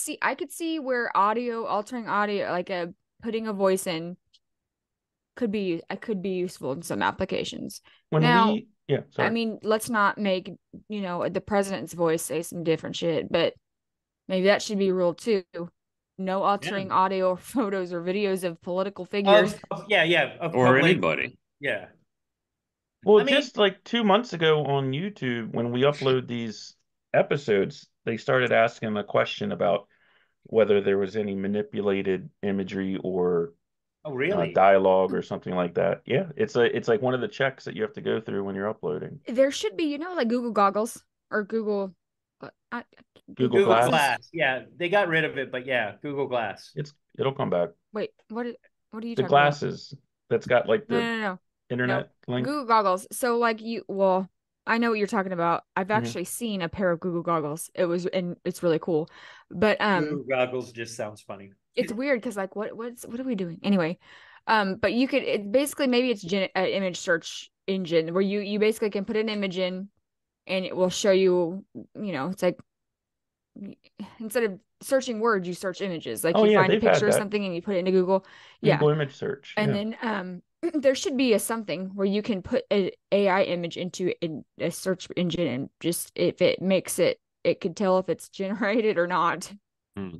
see where altering audio, like putting a voice in, could be useful in some applications. when Now, yeah, I sorry. mean, let's not make the president's voice say some different shit, but maybe that should be rule too. No yeah. altering audio or photos or videos of political figures. Of Or public. anybody. Yeah. Well, I mean, just like 2 months ago on YouTube, when we upload these episodes, they started asking a question about whether there was any manipulated imagery or oh really? dialogue or something like that. Yeah, it's like one of the checks that you have to go through when you're uploading. There should be, like Google goggles or Google Google Google Glass, glasses. Glass. Yeah, they got rid of it, but yeah, Google Glass. it'll come back. Wait, what are you The talking about? glasses that's got like No, the no, no, no. internet link. Google goggles. So like well, I know what you're talking about. I've Mhm. actually seen a pair of Google goggles. And it's really cool. But Google goggles just sounds funny. it's weird because like what are we doing anyway? But you could basically maybe it's image search engine where you basically can put an image in and it will show you, it's like instead of searching words, you search images. Like Oh you yeah, find a they've had picture of that. something and you put it into Google. Yeah. Google image search. And Yeah. then there should be something where you can put an AI image into a search engine and just if it makes it could tell if it's generated or not. Hmm.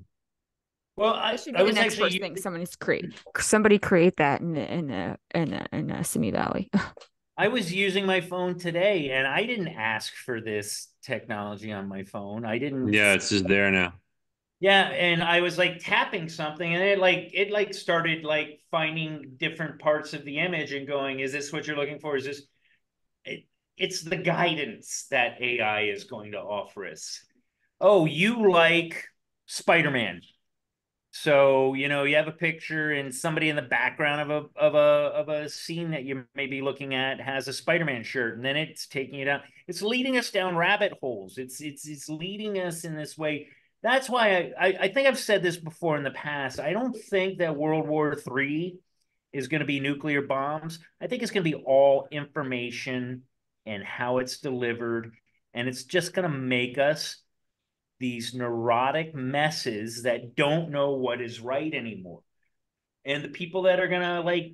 Well, That should I be the was next actually first thing somebody create that in Simi Valley. I was using my phone today and I didn't ask for this technology on my phone. I didn't. Yeah, it's just there now. Yeah, and I was like tapping something and it started like finding different parts of the image and going, is this what you're looking for? Is this it, it's the guidance that AI is going to offer us. Oh, you like Spider-Man. So, you have a picture and somebody in the background of a scene that you may be looking at has a Spider-Man shirt, and then it's taking it out. It's leading us down rabbit holes. It's leading us in this way. That's why I think I've said this before in the past. I don't think that World War III is going to be nuclear bombs. I think it's going to be all information and how it's delivered. And it's just going to make us these neurotic messes that don't know what is right anymore. And the people that are going to like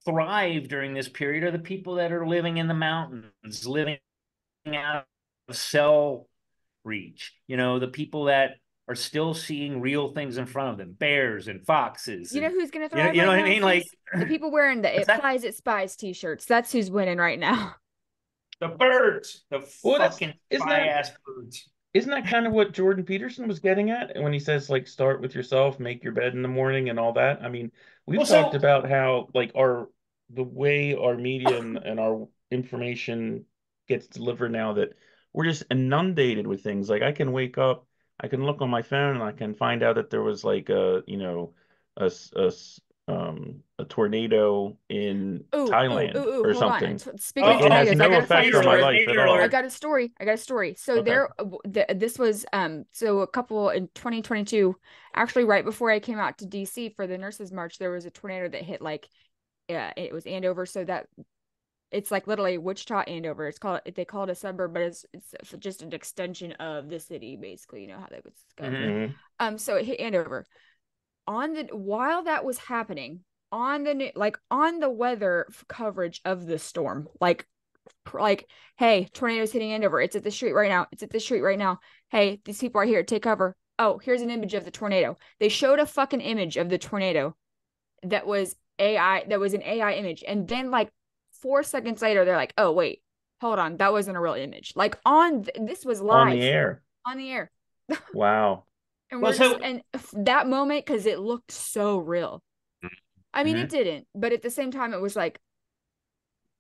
thrive during this period are the people that are living in the mountains, living out of cell reach. You know, the people that are still seeing real things in front of them, bears and foxes. You know and, who's gonna you thrive know right what I now, mean? Zeus? Like the people wearing the what's "It that? Flies, It Spies" t-shirts. That's who's winning right now. The birds, the Well, fucking isn't spy that ass birds. isn't that kind of what Jordan Peterson was getting at when he says like start with yourself, make your bed in the morning and all that? I mean, we've Well, talked so about how like the way our media and our information gets delivered now that we're just inundated with things. Like I can wake up, I can look on my phone and I can find out that there was like a tornado in Thailand or Hold on. something. Speaking of Like it has tornadoes, I no got a funny effect on my story. life at Major all. I alert. got a story. So Okay. this was so a couple in 2022, actually right before I came out to DC for the Nurses March, there was a tornado that hit like it was Andover, so that it's like literally Wichita, Andover. They call it a suburb, but it's just an extension of the city, basically. You know how that would go. Mm-hmm. So it hit Andover. While that was happening, on the weather coverage of the storm, like, hey, tornado's hitting Andover. It's at the street right now. It's at the street right now. Hey, these people are here. Take cover. Oh, here's an image of the tornado. They showed a fucking image of the tornado that was AI. That was an AI image, and then like 4 seconds later, they're like, "Oh wait, hold on, that wasn't a real image." Like this was live On the air. On the air. Wow. And Well, and that moment, because it looked so real. I mean, it didn't, but at the same time, it was like,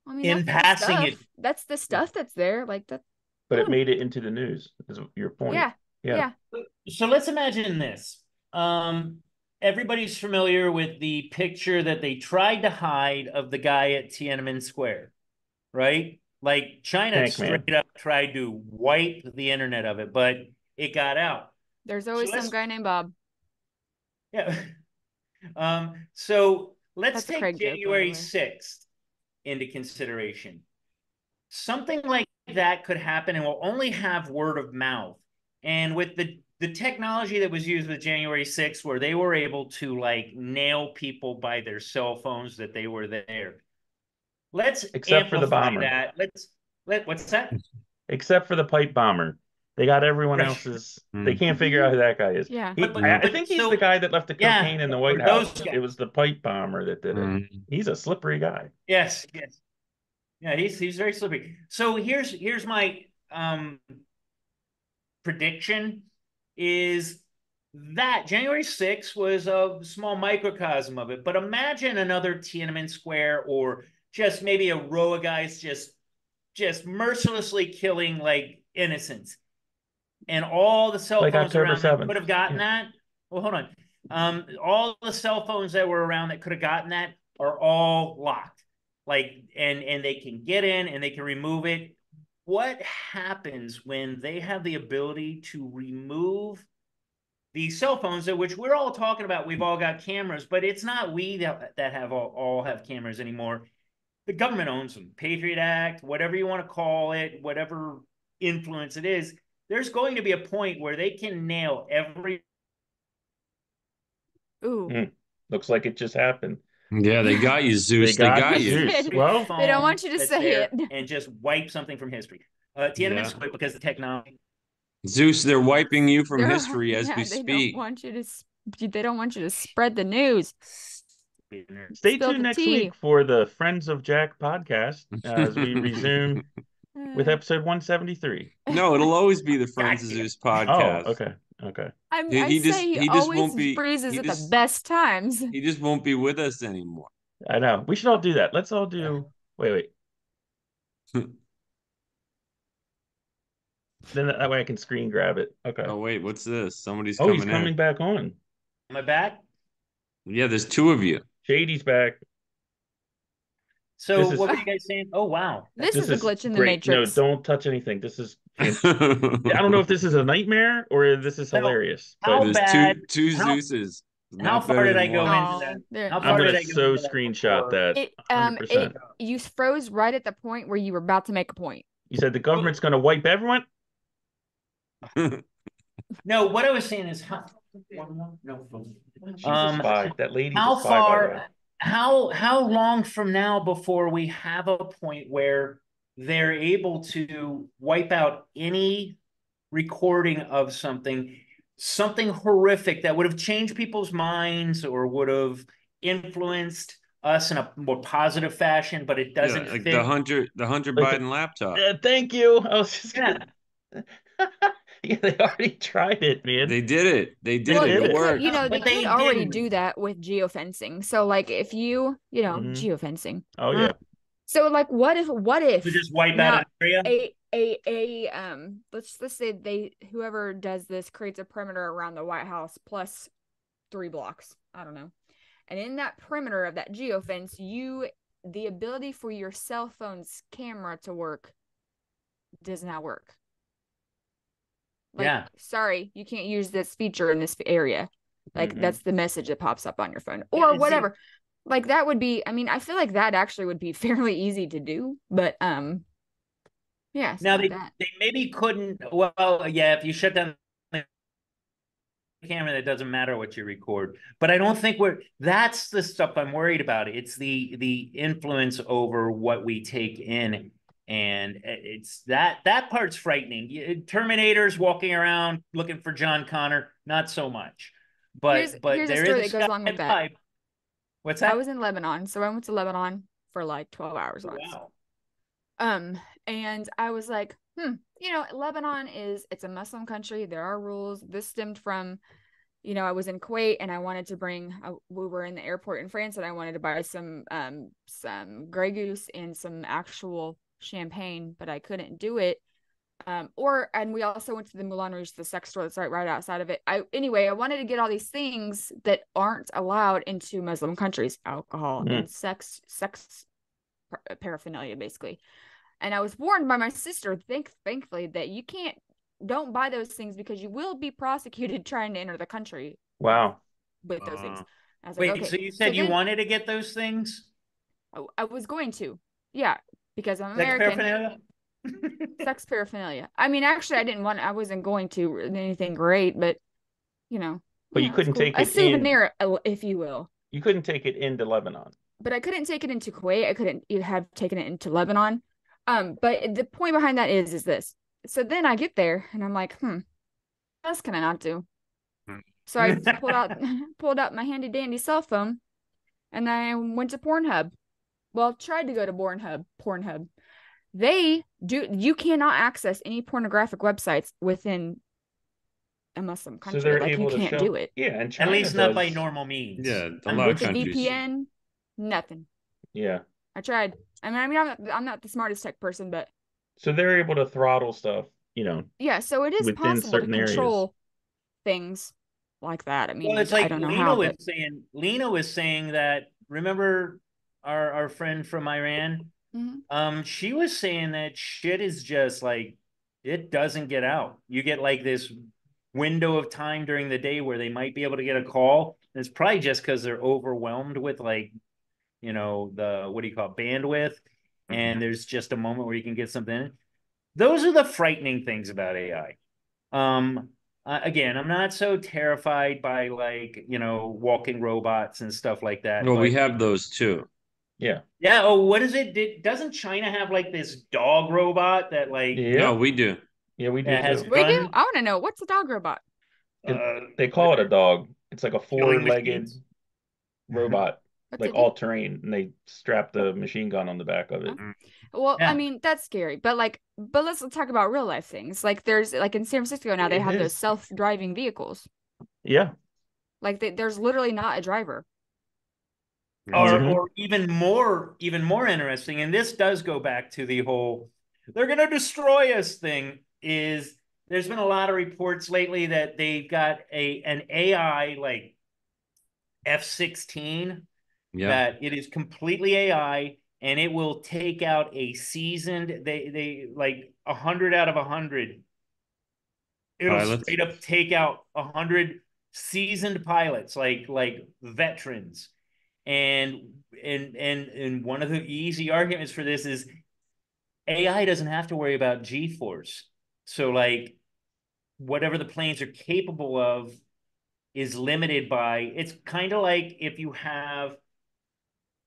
I mean, in passing that's the stuff that's there, like that. But it made it into the news, is your point. Yeah. So let's imagine this. Everybody's familiar with the picture that they tried to hide of the guy at Tiananmen Square, right? Like China straight up tried to wipe the internet of it, but it got out. There's always some guy named Bob. Yeah. So let's That's a take Craig joke, by the January way. 6th into consideration. Something like that could happen, and we'll only have word of mouth. And with the technology that was used with January 6th, where they were able to like nail people by their cell phones that they were there. Let's Except for the bomber. that. What's that? Except for the pipe bomber. They got everyone else's. They can't figure out who that guy is. Yeah. I think he's the guy that left the cocaine in the White House. It was the pipe bomber that did it. He's a slippery guy. Yes. Yeah, he's very slippery. So here's my prediction is that January 6th was a small microcosm of it. But imagine another Tiananmen Square, or just maybe a row of guys just mercilessly killing like innocents. And all the cell phones around that could have gotten that. Well, hold on. All the cell phones that were around that could have gotten that are all locked. Like, and they can get in and they can remove it. What happens when they have the ability to remove these cell phones, which we're all talking about? We've all got cameras, but it's not we that have all have cameras anymore. The government owns them. Patriot Act, whatever you want to call it, whatever influence it is, there's going to be a point where they can nail every. Looks like it just happened. Yeah, they got you, Zeus. They got you. Zeus. Well, they don't want you to say it and just wipe something from history. Tiananmen Square, because the technology. Zeus, they're wiping you from history as we speak. They don't want you to spread the news. Stay tuned next week for the Friends of Jack podcast as we resume with episode 173. No, it'll always be the Friends of Zeus podcast. Oh, okay. He always freezes at the best times. He just won't be with us anymore. I know. We should all do that. Let's all do. Wait. Then that way I can screen grab it. Okay. Oh wait, what's this? Somebody's coming in. He's coming back on. Am I back? Yeah, there's two of you. Shady's back. So what were you guys saying? Oh wow, this is a glitch in the Matrix. No, don't touch anything. This is. I don't know if this is a nightmare or this is hilarious. How but bad? Two Zeuses. How Not far better did I than go one. into Oh, that? there. How I'm far gonna did I go so into that screenshot before? that It 100%. you froze right at the point where you were about to make a point. You said the government's gonna wipe everyone? No, what I was saying is no. She's a spy. That lady's a How spy, by the way. far, how long from now before we have a point where they're able to wipe out any recording of something horrific that would have changed people's minds or would have influenced us in a more positive fashion, but it Yeah, doesn't like fit? the Hunter Like, Biden laptop. thank you. I was just Yeah. yeah, they already tried it, man. They did it. They did Well, it. did they It it. could, worked. they But could they already didn't. do that with geofencing. So like if Mhm. geofencing. Oh yeah. So like what To if just wipe out now an area? let's say whoever does this creates a perimeter around the White House plus 3 blocks. I don't know. And in that perimeter of that geofence, the ability for your cell phone's camera to work does not work. Like, Yeah. sorry, you can't use this feature in this area. Like, Mhm. that's the message that pops up on your phone Yeah, or it's whatever. Like, that would be, I mean, I feel like that actually would be fairly easy to do, but, yeah, Now something like that. they maybe couldn't. Well, yeah, if you shut down the camera, that doesn't matter what you record. But I don't think that's the stuff I'm worried about. It's the influence over what we take in. And it's that part's frightening. Terminators walking around looking for John Connor, not so much. But Here's a there is story a that goes along with Sky that. Pipe. What's I that? was in Lebanon, so I went to Lebanon for like 12 hours once. Wow. And I was like, Lebanon it's a Muslim country. There are rules. This stemmed from, I was in Kuwait and I wanted to we were in the airport in France and I wanted to buy some Grey Goose and some actual champagne, but I couldn't do it. And we also went to the Moulin Rouge, the sex store that's right outside of it. I wanted to get all these things that aren't allowed into Muslim countries, alcohol and sex paraphernalia, basically. And I was warned by my sister, thankfully, that don't buy those things because you will be prosecuted trying to enter the country. Wow. With those things. I was Wait, like, okay. so you said you wanted to get those things? I was going to, yeah, because I'm Sex American. paraphernalia? Sex paraphernalia. I mean, actually, I wasn't going to anything great, but But you couldn't take a it souvenir, if you will. You couldn't take it into Lebanon. But I couldn't take it into Kuwait. I couldn't have taken it into Lebanon. But the point behind that is this. So then I get there and I'm like, what else can I not do? So I pulled out my handy dandy cell phone and I went to Pornhub. Well, tried to go to Pornhub. You cannot access any pornographic websites within a Muslim country. So they're like able you can't to do it. Yeah, and China at least not by normal means. Yeah, a And lot with of the countries. VPN, nothing. Yeah. I tried. I'm not the smartest tech person, but so they're able to throttle stuff, yeah. So it is within possible to certain control areas. things like that. I mean, well, it's I like don't know how, but Lena was saying that. Remember our friend from Iran? She was saying that shit is just like it doesn't get out. You get like this window of time during the day where they might be able to get a call. And it's probably just because they're overwhelmed with the what do you call it, bandwidth, and there's just a moment where you can get something in. Those are the frightening things about AI. Again, I'm not so terrified by walking robots and stuff like that. Well, we but have those too. Yeah. Yeah. Oh, what is it? Doesn't China have like this dog robot that No, we do. Yeah, we do has too. we do. gun? I want to know, what's a dog robot? They call it a dog. It's like a Killing four-legged machines? robot, What's like it do? all terrain, and they strap the machine gun on the back of it. Well, Yeah. I mean, that's scary, but let's talk about real life things. Like there's like in San Francisco now they It have those is. self-driving vehicles. Yeah. Like there's literally not a driver. Or even more interesting, and this does go back to the whole "they're going to destroy us" thing. Is there's been a lot of reports lately that they've got an AI like F-16 that it is completely AI and it will take out a seasoned they like 100 out of 100. It'll Pilots. straight up take out 100 seasoned pilots, like veterans. And one of the easy arguments for this is AI doesn't have to worry about G-force. So like whatever the planes are capable of is limited by, it's kind of like if you have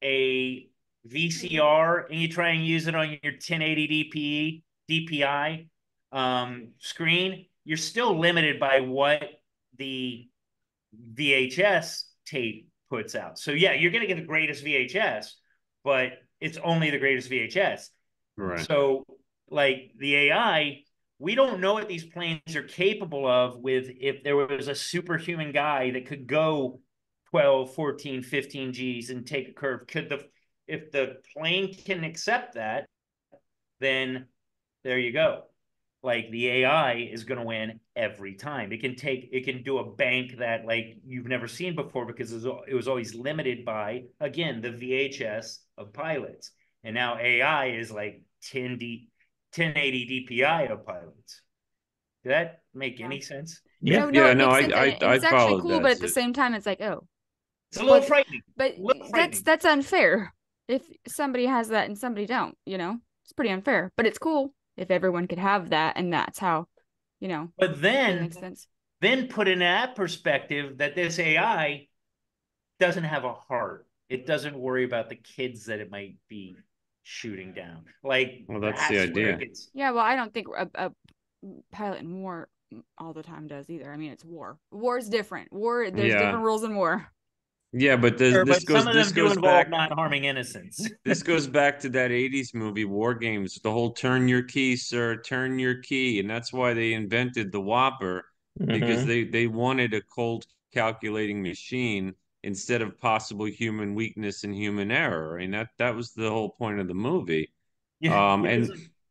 a VCR and you try and use it on your 1080 DPI screen, you're still limited by what the VHS tape puts out. So yeah, you're going to get the greatest VHS, but it's only the greatest VHS. Right. So like the AI, we don't know what these planes are capable of with if there was a superhuman guy that could go 12, 14, 15 Gs and take a curve. If the plane can accept that, then there you go. Like the AI is going to win every time. It can do a bank that like you've never seen before because it was always limited by, again, the VHS of pilots. And now AI is like 1080 DPI of pilots. Did that make any sense? Yeah. No, Yeah, it no, makes sense. And I it's actually followed cool, that but at the too. same time, it's like, oh, It's a little frightening. But that's unfair. If somebody has that and somebody don't, it's pretty unfair. But it's cool if everyone could have that, and that's how, But it then makes sense. then put in that perspective that this AI doesn't have a heart. It doesn't worry about the kids that it might be shooting down. Like, Well, that's the idea. Yeah, well, I don't think a pilot in war all the time does either. I mean, it's war. War's different. There's different rules in war. Yeah, but some of them do involve back not harming innocents. This goes back to that 80s movie, War Games, the whole turn your key, sir, turn your key. And that's why they invented the Whopper, because they wanted a cold calculating machine instead of possible human weakness and human error. I mean, that was the whole point of the movie. Yeah, And,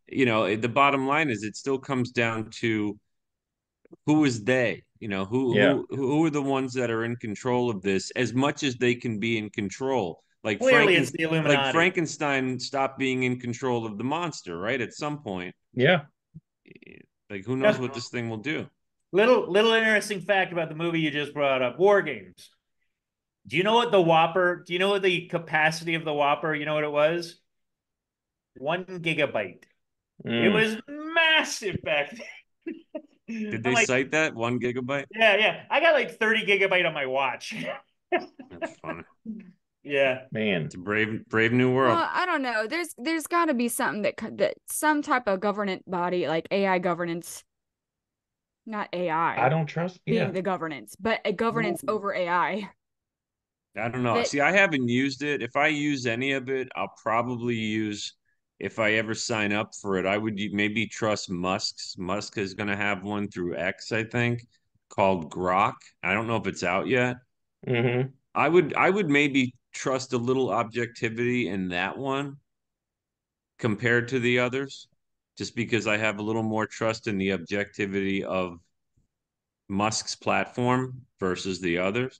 the bottom line is it still comes down to who is they? Who are the ones that are in control of this as much as they can be in control? Like clearly it's the Illuminati. Frankenstein stopped being in control of the monster, right? At some point. Yeah. Like who knows what this thing will do? Little interesting fact about the movie you just brought up, War Games. Do you know what the capacity of the Whopper, you know what it was? 1 gigabyte. It was massive back then. Did they cite that 1 gigabyte? Yeah. I got like 30 gigabyte on my watch. That's funny. Yeah, man, it's a brave new world. Well, I don't know. There's got to be something that some type of governance body, like AI governance, not AI. I don't trust being the governance, but a governance over AI. I don't know. See, I haven't used it. If I use any of it, I'll probably use. If I ever sign up for it, I would maybe trust Musk's. Musk is going to have one through X, I think, called Grok. I don't know if it's out yet. I would maybe trust a little objectivity in that one compared to the others, just because I have a little more trust in the objectivity of Musk's platform versus the others.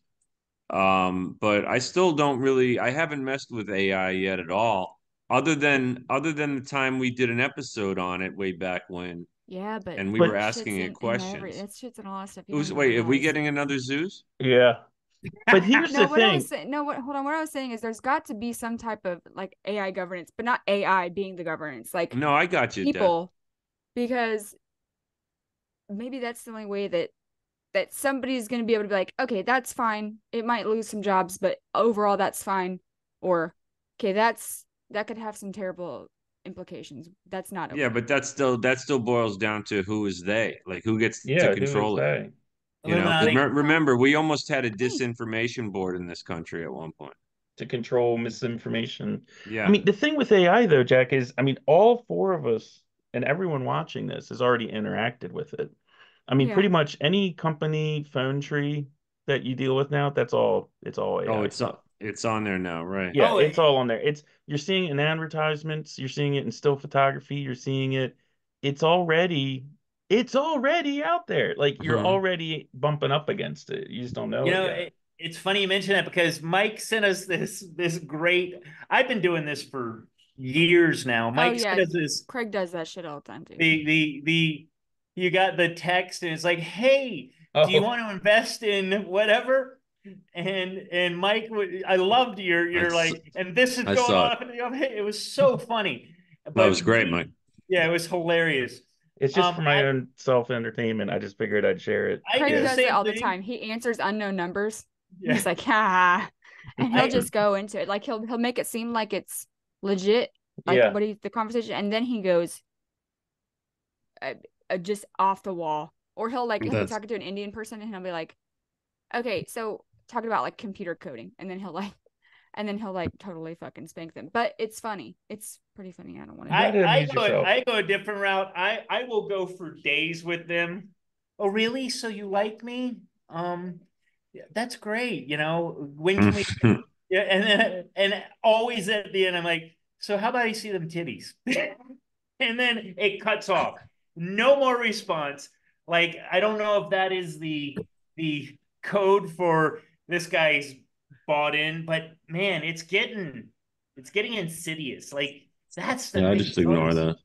But I still don't really. I haven't messed with AI yet at all, other than the time we did an episode on it way back when. Yeah, and we were asking it questions. That shit's in a lot of stuff. Wait, are we getting another Zeus? Yeah. But here's the thing. Hold on. What I was saying is there's got to be some type of like AI governance, but not AI being the governance. Like, no, I got you. People, because maybe that's the only way that somebody's going to be able to be like, okay, that's fine. It might lose some jobs, but overall that's fine. Or, okay, that could have some terrible implications. That's not okay. Yeah, but that still boils down to who is they, like who gets to control it. Remember, we almost had a disinformation board in this country at one point to control misinformation. Yeah. I mean, the thing with AI though, Jack, is all four of us and everyone watching this has already interacted with it. I mean, pretty much any company phone tree that you deal with now, it's all AI. Oh, it's on there now, right? Yeah, it's all on there. You're seeing it in advertisements, you're seeing it in still photography, you're seeing it. It's already out there. Like you're already bumping up against it. You just don't know. It's funny you mention that because Mike sent us this great. I've been doing this for years now. Mike sent us this. Craig does that shit all the time too. You got the text and it's like, hey, do you want to invest in whatever? And Mike, I loved your like, and this is I going saw on. It was so funny, That was but great, Mike. yeah, it was hilarious. It's just for my own self-entertainment. I just figured I'd share it. I Craig do the does it same all the thing. time. He answers unknown numbers. Yeah. He's like, ha, and he'll I- just go into it. Like he'll make it seem like it's legit, like Yeah. the conversation, and then he goes just off the wall. Or he'll be talking to an Indian person, and he'll be like, okay, so talking about like computer coding, and then he'll like totally fucking spank them. But it's funny. It's pretty funny. I don't want to. I go a different route. I will go for days with them. Oh, really? So you like me? Yeah, that's great. You know, when can we? Yeah, and always at the end, I'm like, so how about I see them titties? And then it cuts off. No more response. Like, I don't know if that is the code for this guy's bought in, but man, it's getting insidious. Like, that's the Yeah, I thing. just ignore that.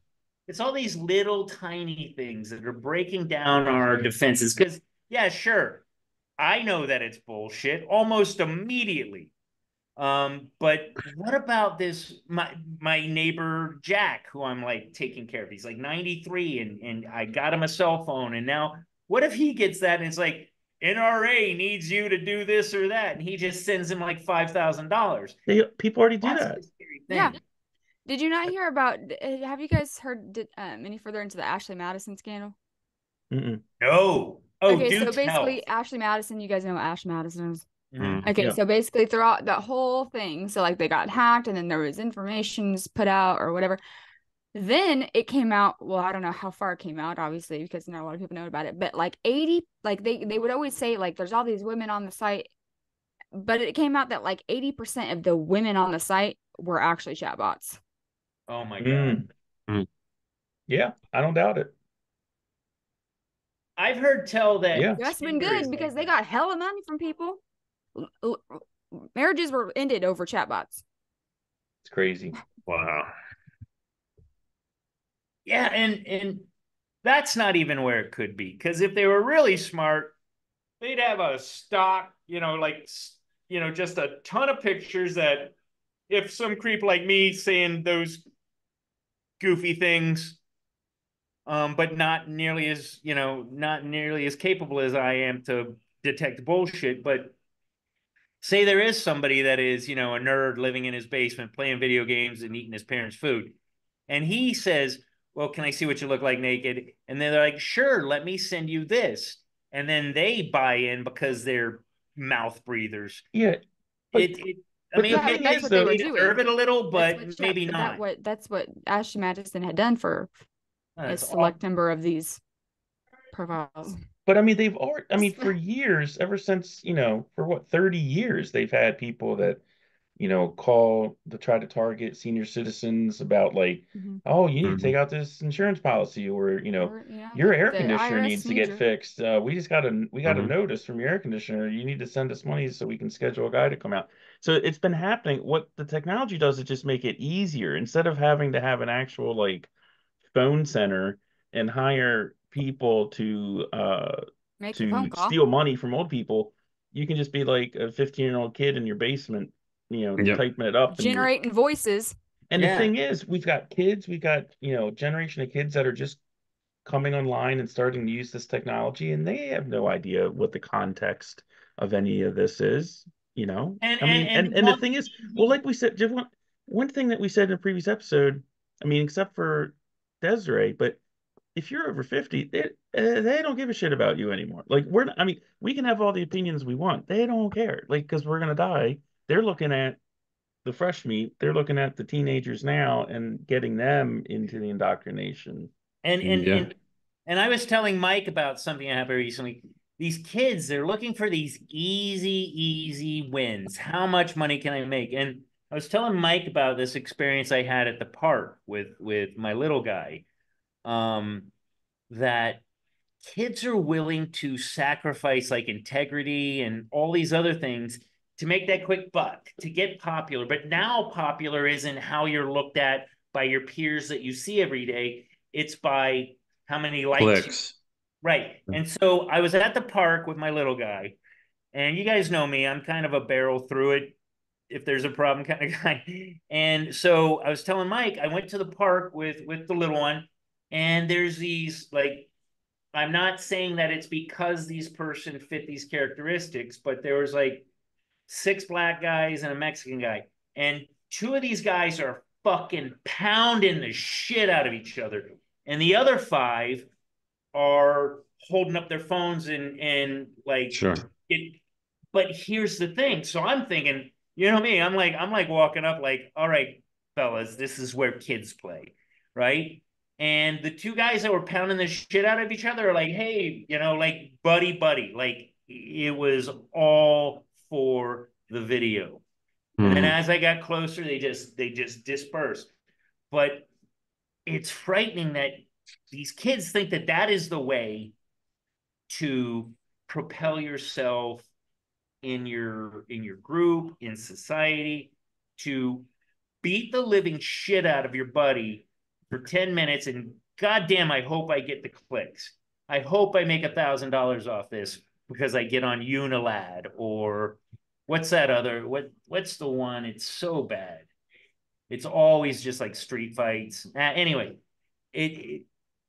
It's all these little tiny things that are breaking down our defenses. Because, yeah, sure, I know that it's bullshit almost immediately. But what about this? My neighbor Jack, who I'm like taking care of, he's like 93, and I got him a cell phone, and now what if he gets that and it's like NRA needs you to do this or that, and he just sends him like $5,000? People already do That's that. the scary thing. Yeah. Did you not hear about? Have you guys heard any further into the Ashley Madison scandal? Mm-mm. No. Oh, okay, so tell. basically, Ashley Madison. You guys know what Ashley Madison is. Mhm. Okay, Yeah. so basically throughout the whole thing, so like they got hacked and then there was informations put out or whatever. Then it came out, well, I don't know how far it came out, obviously, because not a lot of people know about it, but like 80, like they would always say like there's all these women on the site, but it came out that like 80% of the women on the site were actually chatbots. Oh my God. Yeah, I don't doubt it. I've heard tell that Yeah. It must have been Tinder is good because like they that. got hella money from people. Marriages were ended over chatbots. It's crazy. Wow. Yeah, and that's not even where it could be. Because if they were really smart, they'd have a stock, like, just a ton of pictures that if some creep like me saying those goofy things, but not nearly as capable as I am to detect bullshit. But say there is somebody that is, a nerd living in his basement playing video games and eating his parents' food. And he says, well, can I see what you look like naked? And then they're like, sure, let me send you this. And then they buy in because they're mouth breathers. Yeah. But, I mean, yeah, maybe that's what they were doing. deserve it a little, but That's what maybe not. That's what Ashley Madison had done for a That's select number of these profiles. but I mean, for years, ever since, for what, 30 years, they've had people that, call to try to target senior citizens about like, oh, you need to take out this insurance policy, or, Or, yeah, your air the conditioner IRS needs to needs get you. fixed. We got a notice from your air conditioner. You need to send us money so we can schedule a guy to come out. So it's been happening. What the technology does is just make it easier instead of having to have an actual like phone center and hire people Make your phone to call. steal money from old people. You can just be like a 15-year-old kid in your basement, Yep. typing it up. Generating voices. And Yeah. the thing is, we've got generation of kids that are just coming online and starting to use this technology, and they have no idea what the context of any of this is. And the thing is, well, like we said, just one thing that we said in a previous episode, I mean, except for Desiree, but if you're over 50, they don't give a shit about you anymore. Like we can have all the opinions we want. They don't care. Like, because we're gonna die. They're looking at the fresh meat. They're looking at the teenagers now and getting them into the indoctrination. And I was telling Mike about something that happened recently. These kids, they're looking for these easy wins. How much money can I make? And I was telling Mike about this experience I had at the park with my little guy. That kids are willing to sacrifice like integrity and all these other things to make that quick buck, to get popular. But now popular isn't how you're looked at by your peers that you see every day. It's by how many likes Clicks. Right. And so I was at the park with my little guy, and you guys know me, I'm kind of a barrel through it if there's a problem kind of guy. And so I was telling Mike, I went to the park with the little one, and there's these like, I'm not saying that it's because these person fit these characteristics, but there was like 6 black guys and a Mexican guy. And 2 of these guys are fucking pounding the shit out of each other. And the other 5 are holding up their phones and like Sure. But here's the thing. So I'm thinking, you know me, I'm like walking up like, all right, fellas, this is where kids play, right? And the 2 guys that were pounding the shit out of each other are like, hey, like buddy, like it was all for the video. And then as I got closer, they just dispersed. But it's frightening that these kids think that that is the way to propel yourself in your group, in society, to beat the living shit out of your buddy for 10 minutes, and goddamn, I hope I get the clicks. I hope I make $1,000 off this because I get on Unilad, or what's that other, what's the one? It's so bad. It's always just like street fights. Anyway, it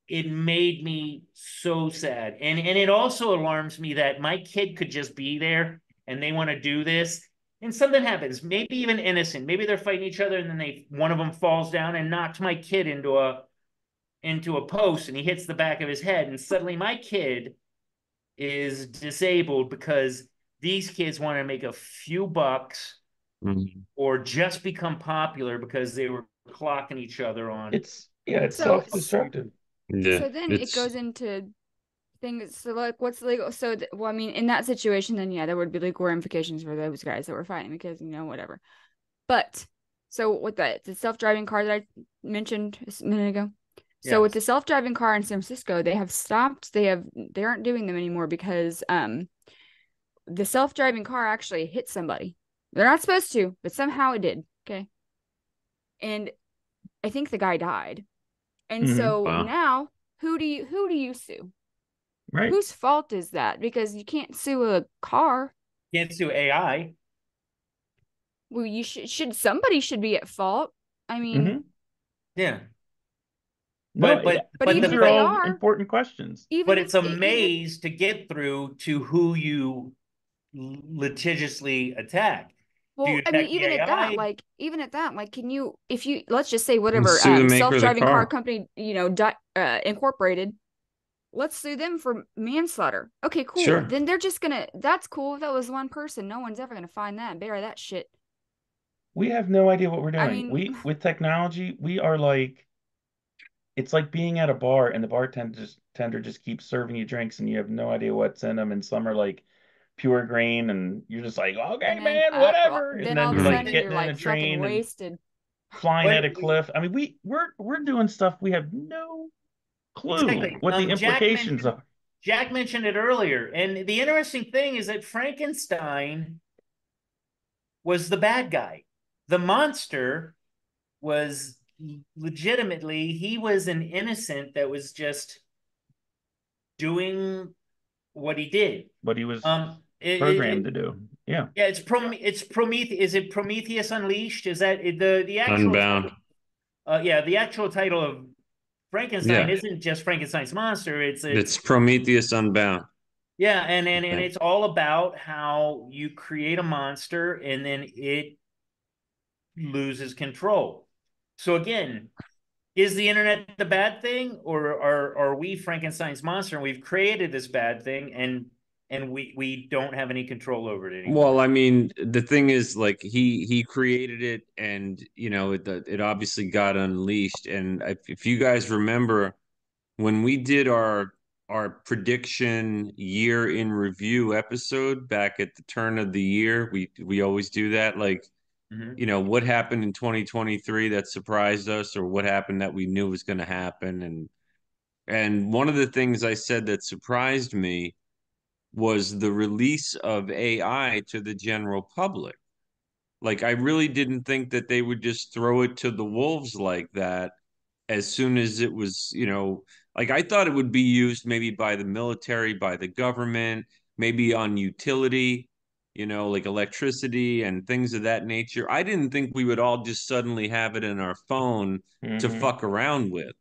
it made me so sad. And it also alarms me that my kid could just be there and they want to do this and something happens, maybe even innocent. Maybe they're fighting each other and then one of them falls down and knocks my kid into a post and he hits the back of his head, and suddenly my kid is disabled because these kids want to make a few bucks or just become popular because they were clocking each other on. It's self-destructive. Yeah. So then it goes into things. So like, what's legal? So, well, I mean, in that situation, then yeah, there would be legal ramifications for those guys that were fighting because whatever. But so with the self-driving car that I mentioned a minute ago. So with the self-driving car in San Francisco, they have stopped. They aren't doing them anymore because the self-driving car actually hit somebody. They're not supposed to, but somehow it did. Okay. And I think the guy died. And so now who do you sue? Right. Whose fault is that? Because you can't sue a car. You can't sue AI. Well, you somebody should be at fault. I mean, yeah. No, but these are all important questions. But it's a maze to get through to who you litigiously attack. Well, I mean, even at that, like, can you, if you, let's just say whatever self-driving car company, incorporated, let's sue them for manslaughter. Okay, cool. Sure. Then they're just that's cool. If that was one person, no one's ever gonna find that and bury that shit. We have no idea what we're doing. I mean, with technology, we are like, it's like being at a bar and the bartender just keeps serving you drinks and you have no idea what's in them, and some are like pure grain and you're just like, okay, man, whatever. And then you're like getting in a train and flying at a cliff. I mean, we're doing stuff we have no clue what the implications are. Jack mentioned it earlier, and the interesting thing is that Frankenstein was the bad guy. The monster was legitimately, he was an innocent that was just doing what he did. What he was programmed to do. Yeah. Yeah, it's Prometheus. Is it Prometheus Unleashed? Is that the actual Unbound? The actual title of Frankenstein isn't just Frankenstein's monster. It's Prometheus Unbound. Yeah, and it's all about how you create a monster and then it loses control. So again, is the internet the bad thing, or are we Frankenstein's monster and we've created this bad thing and we don't have any control over it anymore? Well, I mean, the thing is, like, he created it, and it obviously got unleashed. And if you guys remember, when we did our prediction year in review episode back at the turn of the year, we always do that, like, what happened in 2023 that surprised us, or what happened that we knew was going to happen. And one of the things I said that surprised me was the release of AI to the general public. Like, I really didn't think that they would just throw it to the wolves like that as soon as it was, Like I thought it would be used maybe by the military, by the government, maybe on utility, like electricity and things of that nature. I didn't think we would all just suddenly have it in our phone to fuck around with.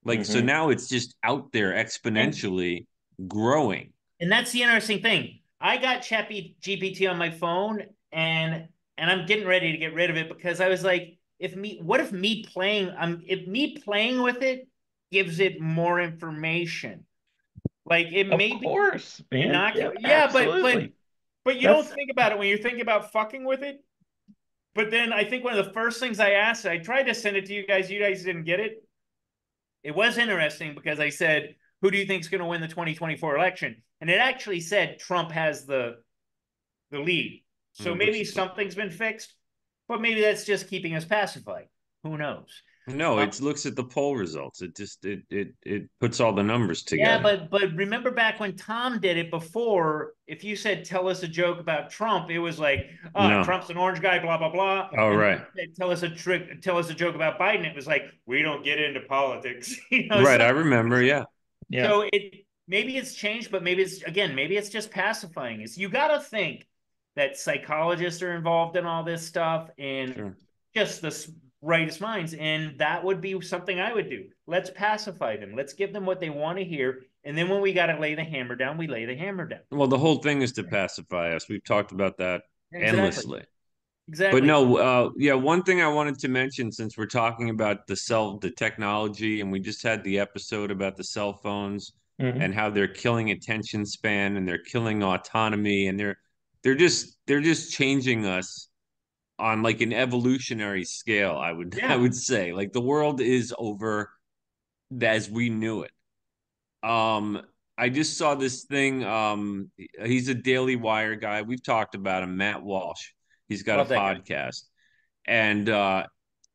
Like, so now it's just out there exponentially growing. And that's the interesting thing. I got GPT on my phone, and I'm getting ready to get rid of it because I was like, what if me playing with it gives it more information? Like it Of may be course, man. innocuous. Yeah, Yeah, absolutely. but you don't think about it when you're thinking about fucking with it. But then I think one of the first things I asked, I tried to send it to you guys didn't get it. It was interesting because I said, who do you think is going to win the 2024 election? And it actually said Trump has the lead. So maybe something's been fixed, but maybe that's just keeping us pacified. Who knows? No, it looks at the poll results. It just it puts all the numbers together. Yeah, but remember back when Tom did it before, if you said tell us a joke about Trump, it was like, No. Trump's an orange guy, blah blah blah. Oh, and right. Tell us a joke about Biden. It was like, we don't get into politics. Right, I remember, yeah. So maybe it's changed, but maybe it's just pacifying. You got to think that psychologists are involved in all this stuff and just the brightest minds, and that would be something I would do. Let's pacify them. Let's give them what they want to hear, and then when we got to lay the hammer down, we lay the hammer down. Well, the whole thing is to pacify us. We've talked about that endlessly. Exactly. But no, one thing I wanted to mention, since we're talking about the technology, and we just had the episode about the cell phones and how they're killing attention span and they're killing autonomy, and they're just changing us on like an evolutionary scale. I would say, like, the world is over as we knew it. I just saw this thing. He's a Daily Wire guy. We've talked about him, Matt Walsh. He's got a podcast. And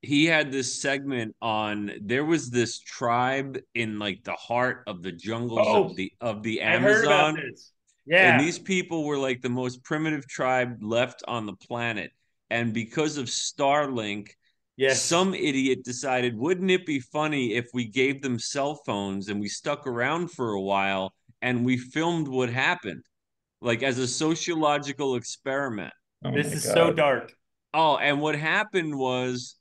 he had this segment on, there was this tribe in like the heart of the jungles of the Amazon. I heard about this. Yeah. And these people were like the most primitive tribe left on the planet. And because of Starlink, some idiot decided, wouldn't it be funny if we gave them cell phones and we stuck around for a while and we filmed what happened, like as a sociological experiment. This is so dark. Oh, and what happened was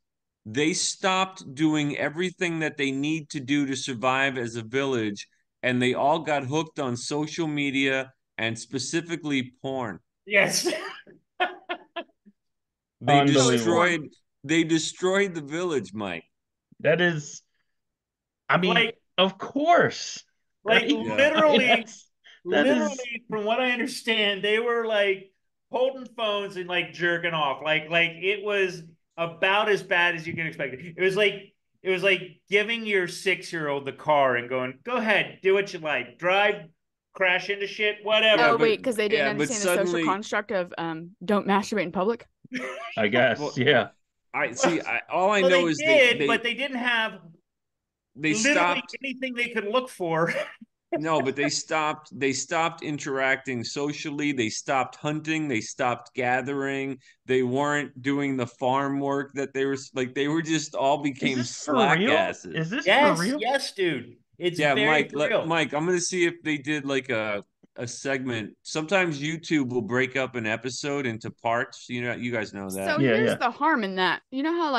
they stopped doing everything that they need to do to survive as a village, and they all got hooked on social media and specifically porn. Yes. They destroyed the village, Mike. That is, I mean, like, of course. Like, right? Literally, from what I understand, they were like holding phones and like jerking off. Like it was about as bad as you can expect. It was like giving your 6-year-old the car and going, go ahead, do what you like. Drive, crash into shit, whatever. Oh, wait, because they didn't understand the social construct of don't masturbate in public? I guess, yeah. All I know is but they didn't have stopped anything they could look for. No, but they stopped interacting socially. They stopped hunting. They stopped gathering. They weren't doing the farm work that they were just all became slack asses. Is this for real? Yes, dude. It's very real. Mike, I'm gonna see if they did like a segment. Sometimes YouTube will break up an episode into parts. You guys know that. So here's the harm in that. You know how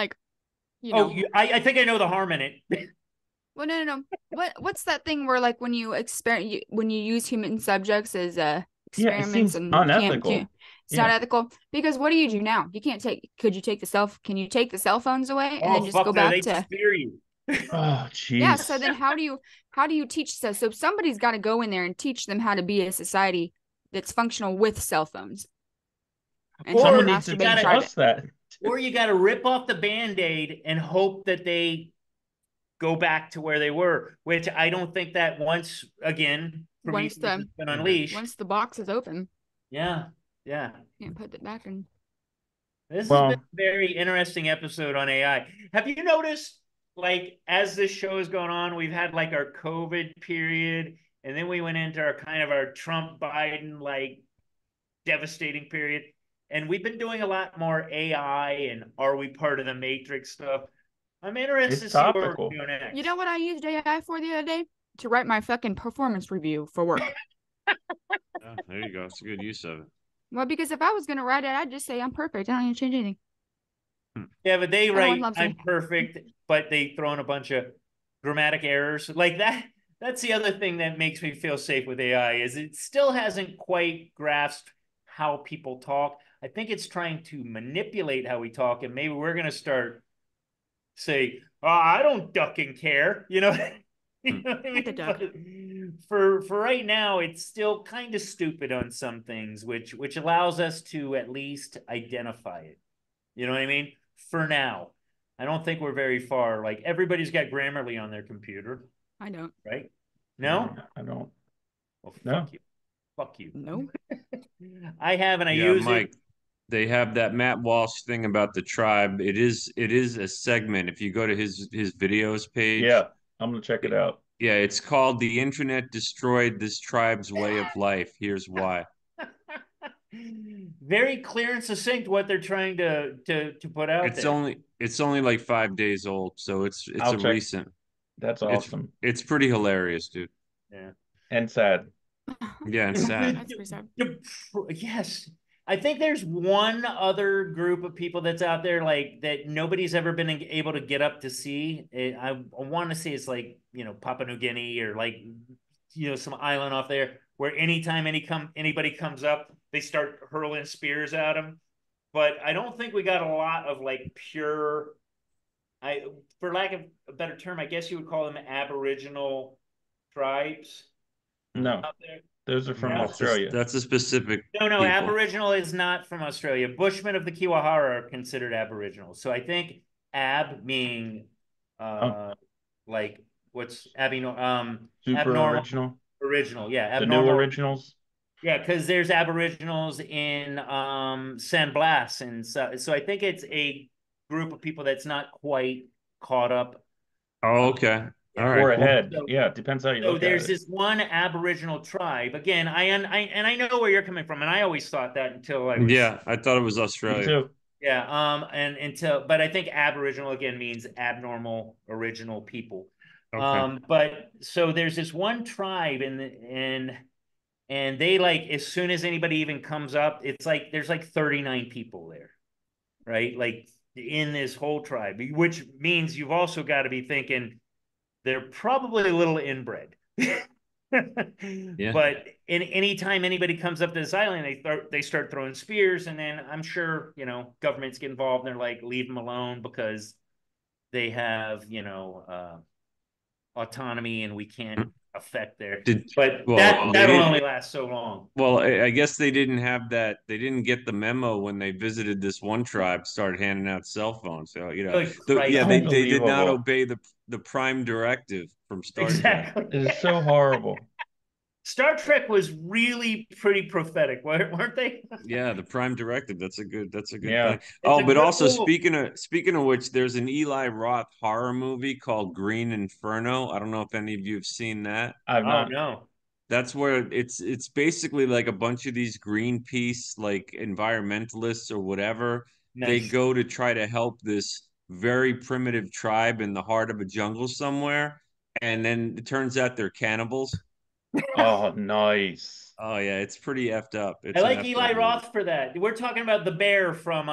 I think I know the harm in it. Well, no. What's that thing where like when you use human subjects as experiments and unethical? It's not ethical because what do you do now? You can't take. Can you take the cell phones away and then just go back to? Fear you. Oh, jeez. Yeah. So then how do you teach this? So somebody's got to go in there and teach them how to be a society that's functional with cell phones. And someone needs to trust that. Or you got to rip off the Band-Aid and hope that they go back to where they were, which I don't think that once again once been unleashed. Once the box is open. Yeah. Can't put it back in. This has been a very interesting episode on AI. Have you noticed, like, as this show is going on, we've had like our COVID period, and then we went into our Trump Biden like devastating period, and we've been doing a lot more AI and are we part of the Matrix stuff. I'm interested to see where we're going next. You know what I used AI for the other day? to write my fucking performance review for work. Oh, there you go. It's a good use of it. Well, because if I was going to write it, I'd just say I'm perfect. I don't need to change anything. Yeah, but they Everyone write loves I'm me. perfect, but they throw in a bunch of grammatic errors like that. That's the other thing that makes me feel safe with AI is it still hasn't quite grasped how people talk. I think it's trying to manipulate how we talk, and maybe we're going to start say, "Oh, I don't duck and care," you know. You know what I Not the mean? duck. But for right now, it's still kind of stupid on some things, which allows us to at least identify it. You know what I mean? For now, I don't think we're very far. Like everybody's got Grammarly on their computer, I don't. right? No? I don't. Well, No. fuck you. Fuck you. No. I have and I Yeah, use Mike, it. they have that Matt Walsh thing about the tribe. It is a segment. If you go to his videos page, Yeah, I'm gonna check it out. yeah, it's called "The Internet Destroyed This Tribe's Way of Life." Here's why. Very clear and succinct what they're trying to put out It's there. only like 5 days old, so it's I'll a check. recent. That's awesome. It's pretty hilarious, dude. Yeah. And sad. Yeah, and sad. That's pretty sad. Yes. I think there's one other group of people that's out there like that nobody's ever been able to get up to see. I want to say it's like, Papua New Guinea or like, some island off there where anytime anybody comes up, they start hurling spears at them. But I don't think we got a lot of like pure, for lack of a better term, I guess you would call them Aboriginal tribes No, out there. those are from No? Australia. That's a specific No, people. Aboriginal is not from Australia. Bushmen of the Kiwahara are considered Aboriginal. So I think Ab meaning like what's Super abnormal original. original. Yeah, The new abnormal. originals. Yeah, because there's Aboriginals in San Blas, and so I think it's a group of people that's not quite caught up. Oh, okay. Yeah. All Or right, cool. ahead. So- Yeah, it depends how you So look at there's it. this one Aboriginal tribe. Again, I know where you're coming from, and I always thought that until I was Yeah, I thought it was Me Australia. too. yeah, but I think Aboriginal again means abnormal original people. Okay. But so there's this one tribe and they like as soon as anybody even comes up, it's like there's like 39 people there, right? Like in this whole tribe, which means you've also got to be thinking they're probably a little inbred. Yeah. But anytime anybody comes up to this island, they start throwing spears, and then I'm sure governments get involved. And they're like, leave them alone because they have autonomy, and we can't affect their. But that'll only last so long. Well, I guess they didn't have that. They didn't get the memo when they visited this one tribe, started handing out cell phones. So, they did not obey the prime directive from Star Trek. Exactly. It is so horrible. Star Trek was really pretty prophetic, weren't they? Yeah, the prime directive. That's a good Yeah. thing. Oh, but also speaking of which, there's an Eli Roth horror movie called Green Inferno. I don't know if any of you have seen that. I've not. No. That's where it's basically like a bunch of these Greenpeace like environmentalists or whatever. Nice. They go to try to help this very primitive tribe in the heart of a jungle somewhere, and then it turns out they're cannibals. Oh, nice. Oh yeah, it's pretty effed up. I like Eli Roth for that. We're talking about the bear from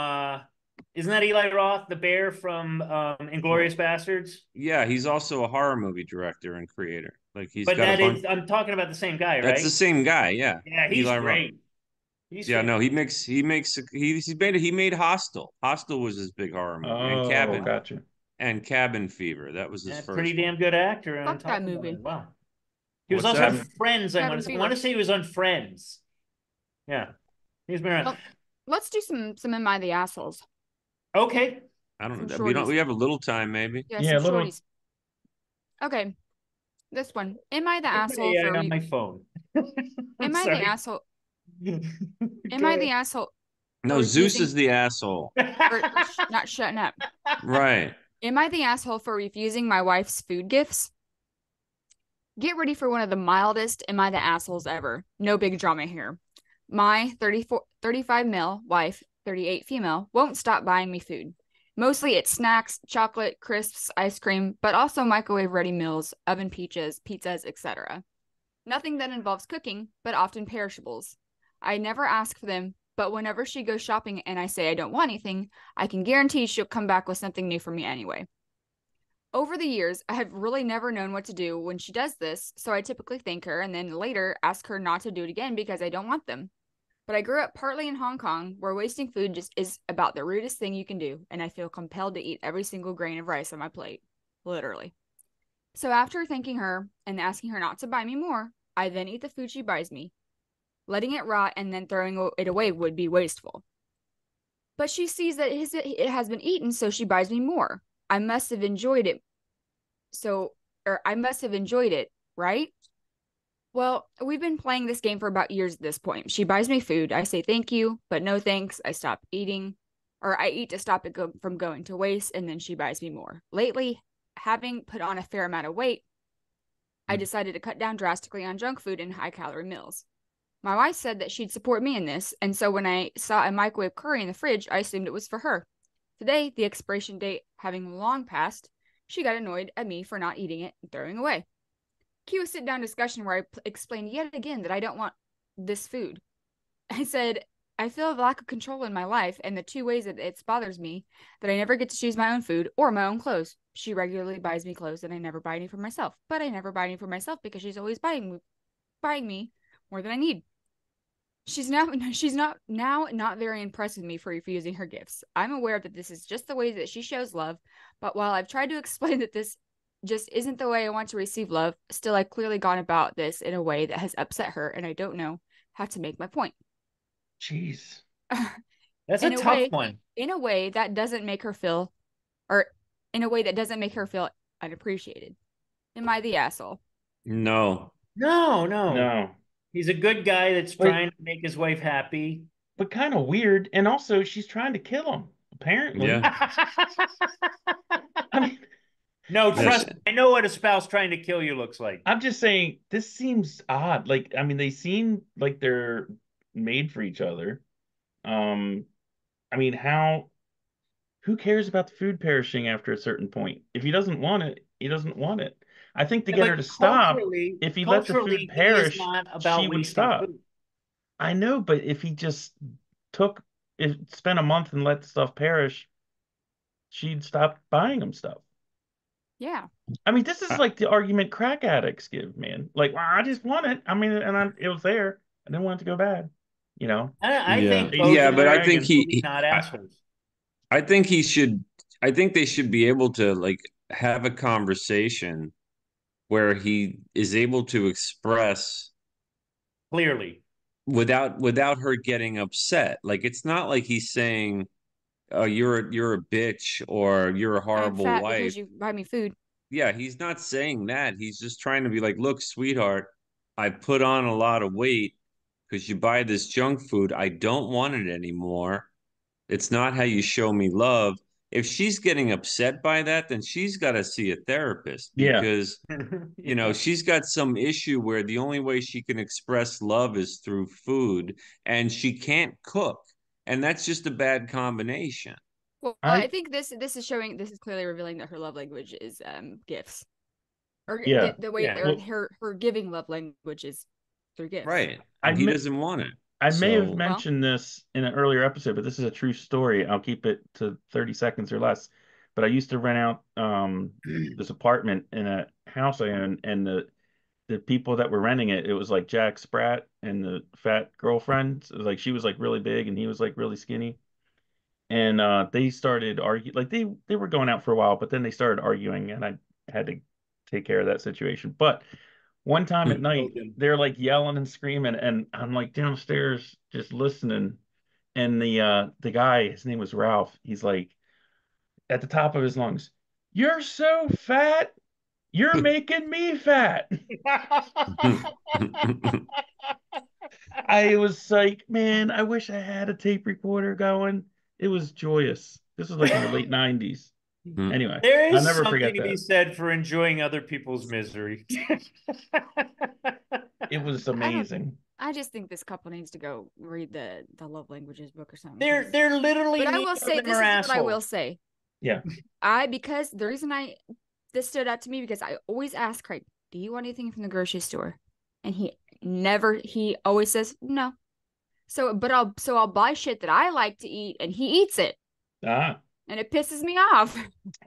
isn't that Eli Roth, the bear from Inglourious Bastards? Yeah, he's also a horror movie director and creator. Like I'm talking about the same guy, right? That's the same guy, yeah. Yeah, he's Eli great. Roth. No, he made Hostel. Hostel was his big horror movie. Oh, gotcha. And Cabin Fever. That was his first. Pretty damn good actor. Fuck that movie. Wow. He was also on Friends. I want to say he was on Friends. Yeah. He's been around. Well, let's do some Am I the Assholes? Okay. I don't know. We have a little time, maybe. Yeah, some shorties. Okay. This one. Am I the asshole for on my phone? Am I the asshole? Am I the asshole? No, Zeus is the asshole. Not shutting up. Right. Am I the asshole for refusing my wife's food gifts? Get ready for one of the mildest Am I the Assholes ever. No big drama here. My 35 male wife, 38 female, won't stop buying me food. Mostly it's snacks, chocolate, crisps, ice cream, but also microwave-ready meals, oven pizzas, etc. Nothing that involves cooking, but often perishables. I never ask for them, but whenever she goes shopping and I say I don't want anything, I can guarantee she'll come back with something new for me anyway. Over the years, I have really never known what to do when she does this, so I typically thank her and then later ask her not to do it again because I don't want them. But I grew up partly in Hong Kong, where wasting food just is about the rudest thing you can do, and I feel compelled to eat every single grain of rice on my plate. Literally. So after thanking her and asking her not to buy me more, I then eat the food she buys me. Letting it rot and then throwing it away would be wasteful. But she sees that it has been eaten, so she buys me more. I must have enjoyed it. I must have enjoyed it, right? Well, we've been playing this game for about years at this point. She buys me food. I say thank you, but no thanks. I stop eating, or I eat to stop it from going to waste, and then she buys me more. Lately, having put on a fair amount of weight, I decided to cut down drastically on junk food and high-calorie meals. My wife said that she'd support me in this, and so when I saw a microwave curry in the fridge, I assumed it was for her. Today, the expiration date having long passed, she got annoyed at me for not eating it and throwing away. Cue a sit-down discussion where I explained yet again that I don't want this food. I said, I feel a lack of control in my life, and the two ways that it bothers me, that I never get to choose my own food or my own clothes. She regularly buys me clothes, and I never buy any for myself. But I never buy any for myself because she's always buying me more than I need. She's not very impressed with me for refusing her gifts. I'm aware that this is just the way that she shows love, but while I've tried to explain that this just isn't the way I want to receive love, still I've clearly gone about this in a way that has upset her, and I don't know how to make my point. Jeez. That's a tough one. In a way that doesn't make her feel unappreciated. Am I the asshole? No. No. He's a good guy that's trying to make his wife happy. But kind of weird. And also, she's trying to kill him, apparently. Yeah. I mean, no, trust me, I know what a spouse trying to kill you looks like. I'm just saying, this seems odd. Like, I mean, they seem like they're made for each other. I mean, who cares about the food perishing after a certain point? If he doesn't want it, he doesn't want it. I think to get her to stop, if he let the food perish, she would stop. Food. I know, but if he just spent a month and let stuff perish, she'd stop buying him stuff. Yeah. I mean, this is like the argument crack addicts give, man. Like, well, I just want it. I mean, it was there. I didn't want it to go bad. You know? I think but I think not assholes. I think they should be able to like have a conversation where he is able to express clearly without her getting upset. Like, it's not like he's saying, "Oh, you're a bitch," or "You're a horrible I'm fat wife because you buy me food." Yeah, he's not saying that. He's just trying to be like, "Look, sweetheart, I put on a lot of weight because you buy this junk food. I don't want it anymore. It's not how you show me love." If she's getting upset by that, then she's got to see a therapist because, she's got some issue where the only way she can express love is through food and she can't cook. And that's just a bad combination. Well, I think this is clearly revealing that her love language is gifts. Or the way her giving love language is through gifts. Right. And he doesn't want it. I may have mentioned this in an earlier episode, but this is a true story. I'll keep it to 30 seconds or less. But I used to rent out this apartment in a house I own, and the people that were renting it, it was like Jack Spratt and the fat girlfriend. So like she was like really big and he was like really skinny. And they started arguing, like they were going out for a while, but then they started arguing, and I had to take care of that situation. But one time at night, they're like yelling and screaming, and I'm like downstairs just listening. And the guy, his name was Ralph, he's like at the top of his lungs, "You're so fat, you're making me fat." I was like, man, I wish I had a tape recorder going. It was joyous. This was like in the late 90s. Anyway, there is I'll never forget something to be said for enjoying other people's misery. It was amazing. I just think this couple needs to go read the love languages book or something. They're literally. But I will say, this is what I will say. Yeah. Because the reason this stood out to me because I always ask Craig, do you want anything from the grocery store? And he always says no. So I'll buy shit that I like to eat and he eats it. Ah. And it pisses me off.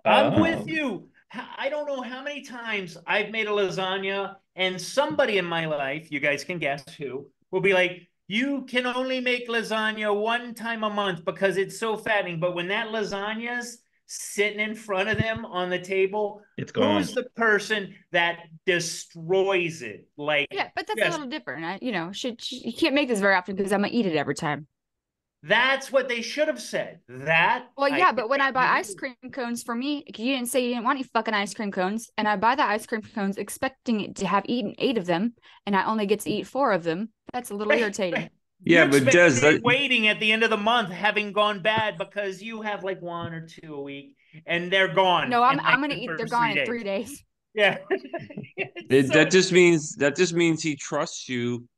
I'm with you. I don't know how many times I've made a lasagna and somebody in my life, you guys can guess who, will be like, you can only make lasagna one time a month because it's so fattening. But when that lasagna's sitting in front of them on the table, It's gone. who's the person that destroys it? Like, Yeah, but that's a little different. You can't make this very often because I'm gonna eat it every time. That's what they should have said. Well, yeah, but when I buy ice cream cones for me, you didn't say you didn't want any fucking ice cream cones, and I buy the ice cream cones expecting it to have eaten 8 of them, and I only get to eat 4 of them. That's a little irritating. Yeah, but Des, waiting at the end of the month having gone bad because you have like 1 or 2 a week, and they're gone. No, I'm gonna eat. They're gone in 3 days. Yeah, that just means he trusts you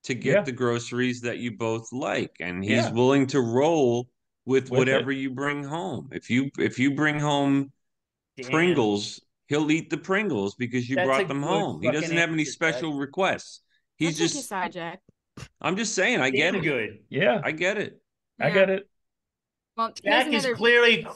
to get the groceries that you both like, and he's willing to roll with whatever you bring home. If you bring home Pringles, he'll eat the Pringles because you brought them home. He doesn't have any special requests. He's just your side, Jack. I'm just saying, I get it. Good. Yeah, I get it. I get it. Well, Jack is clearly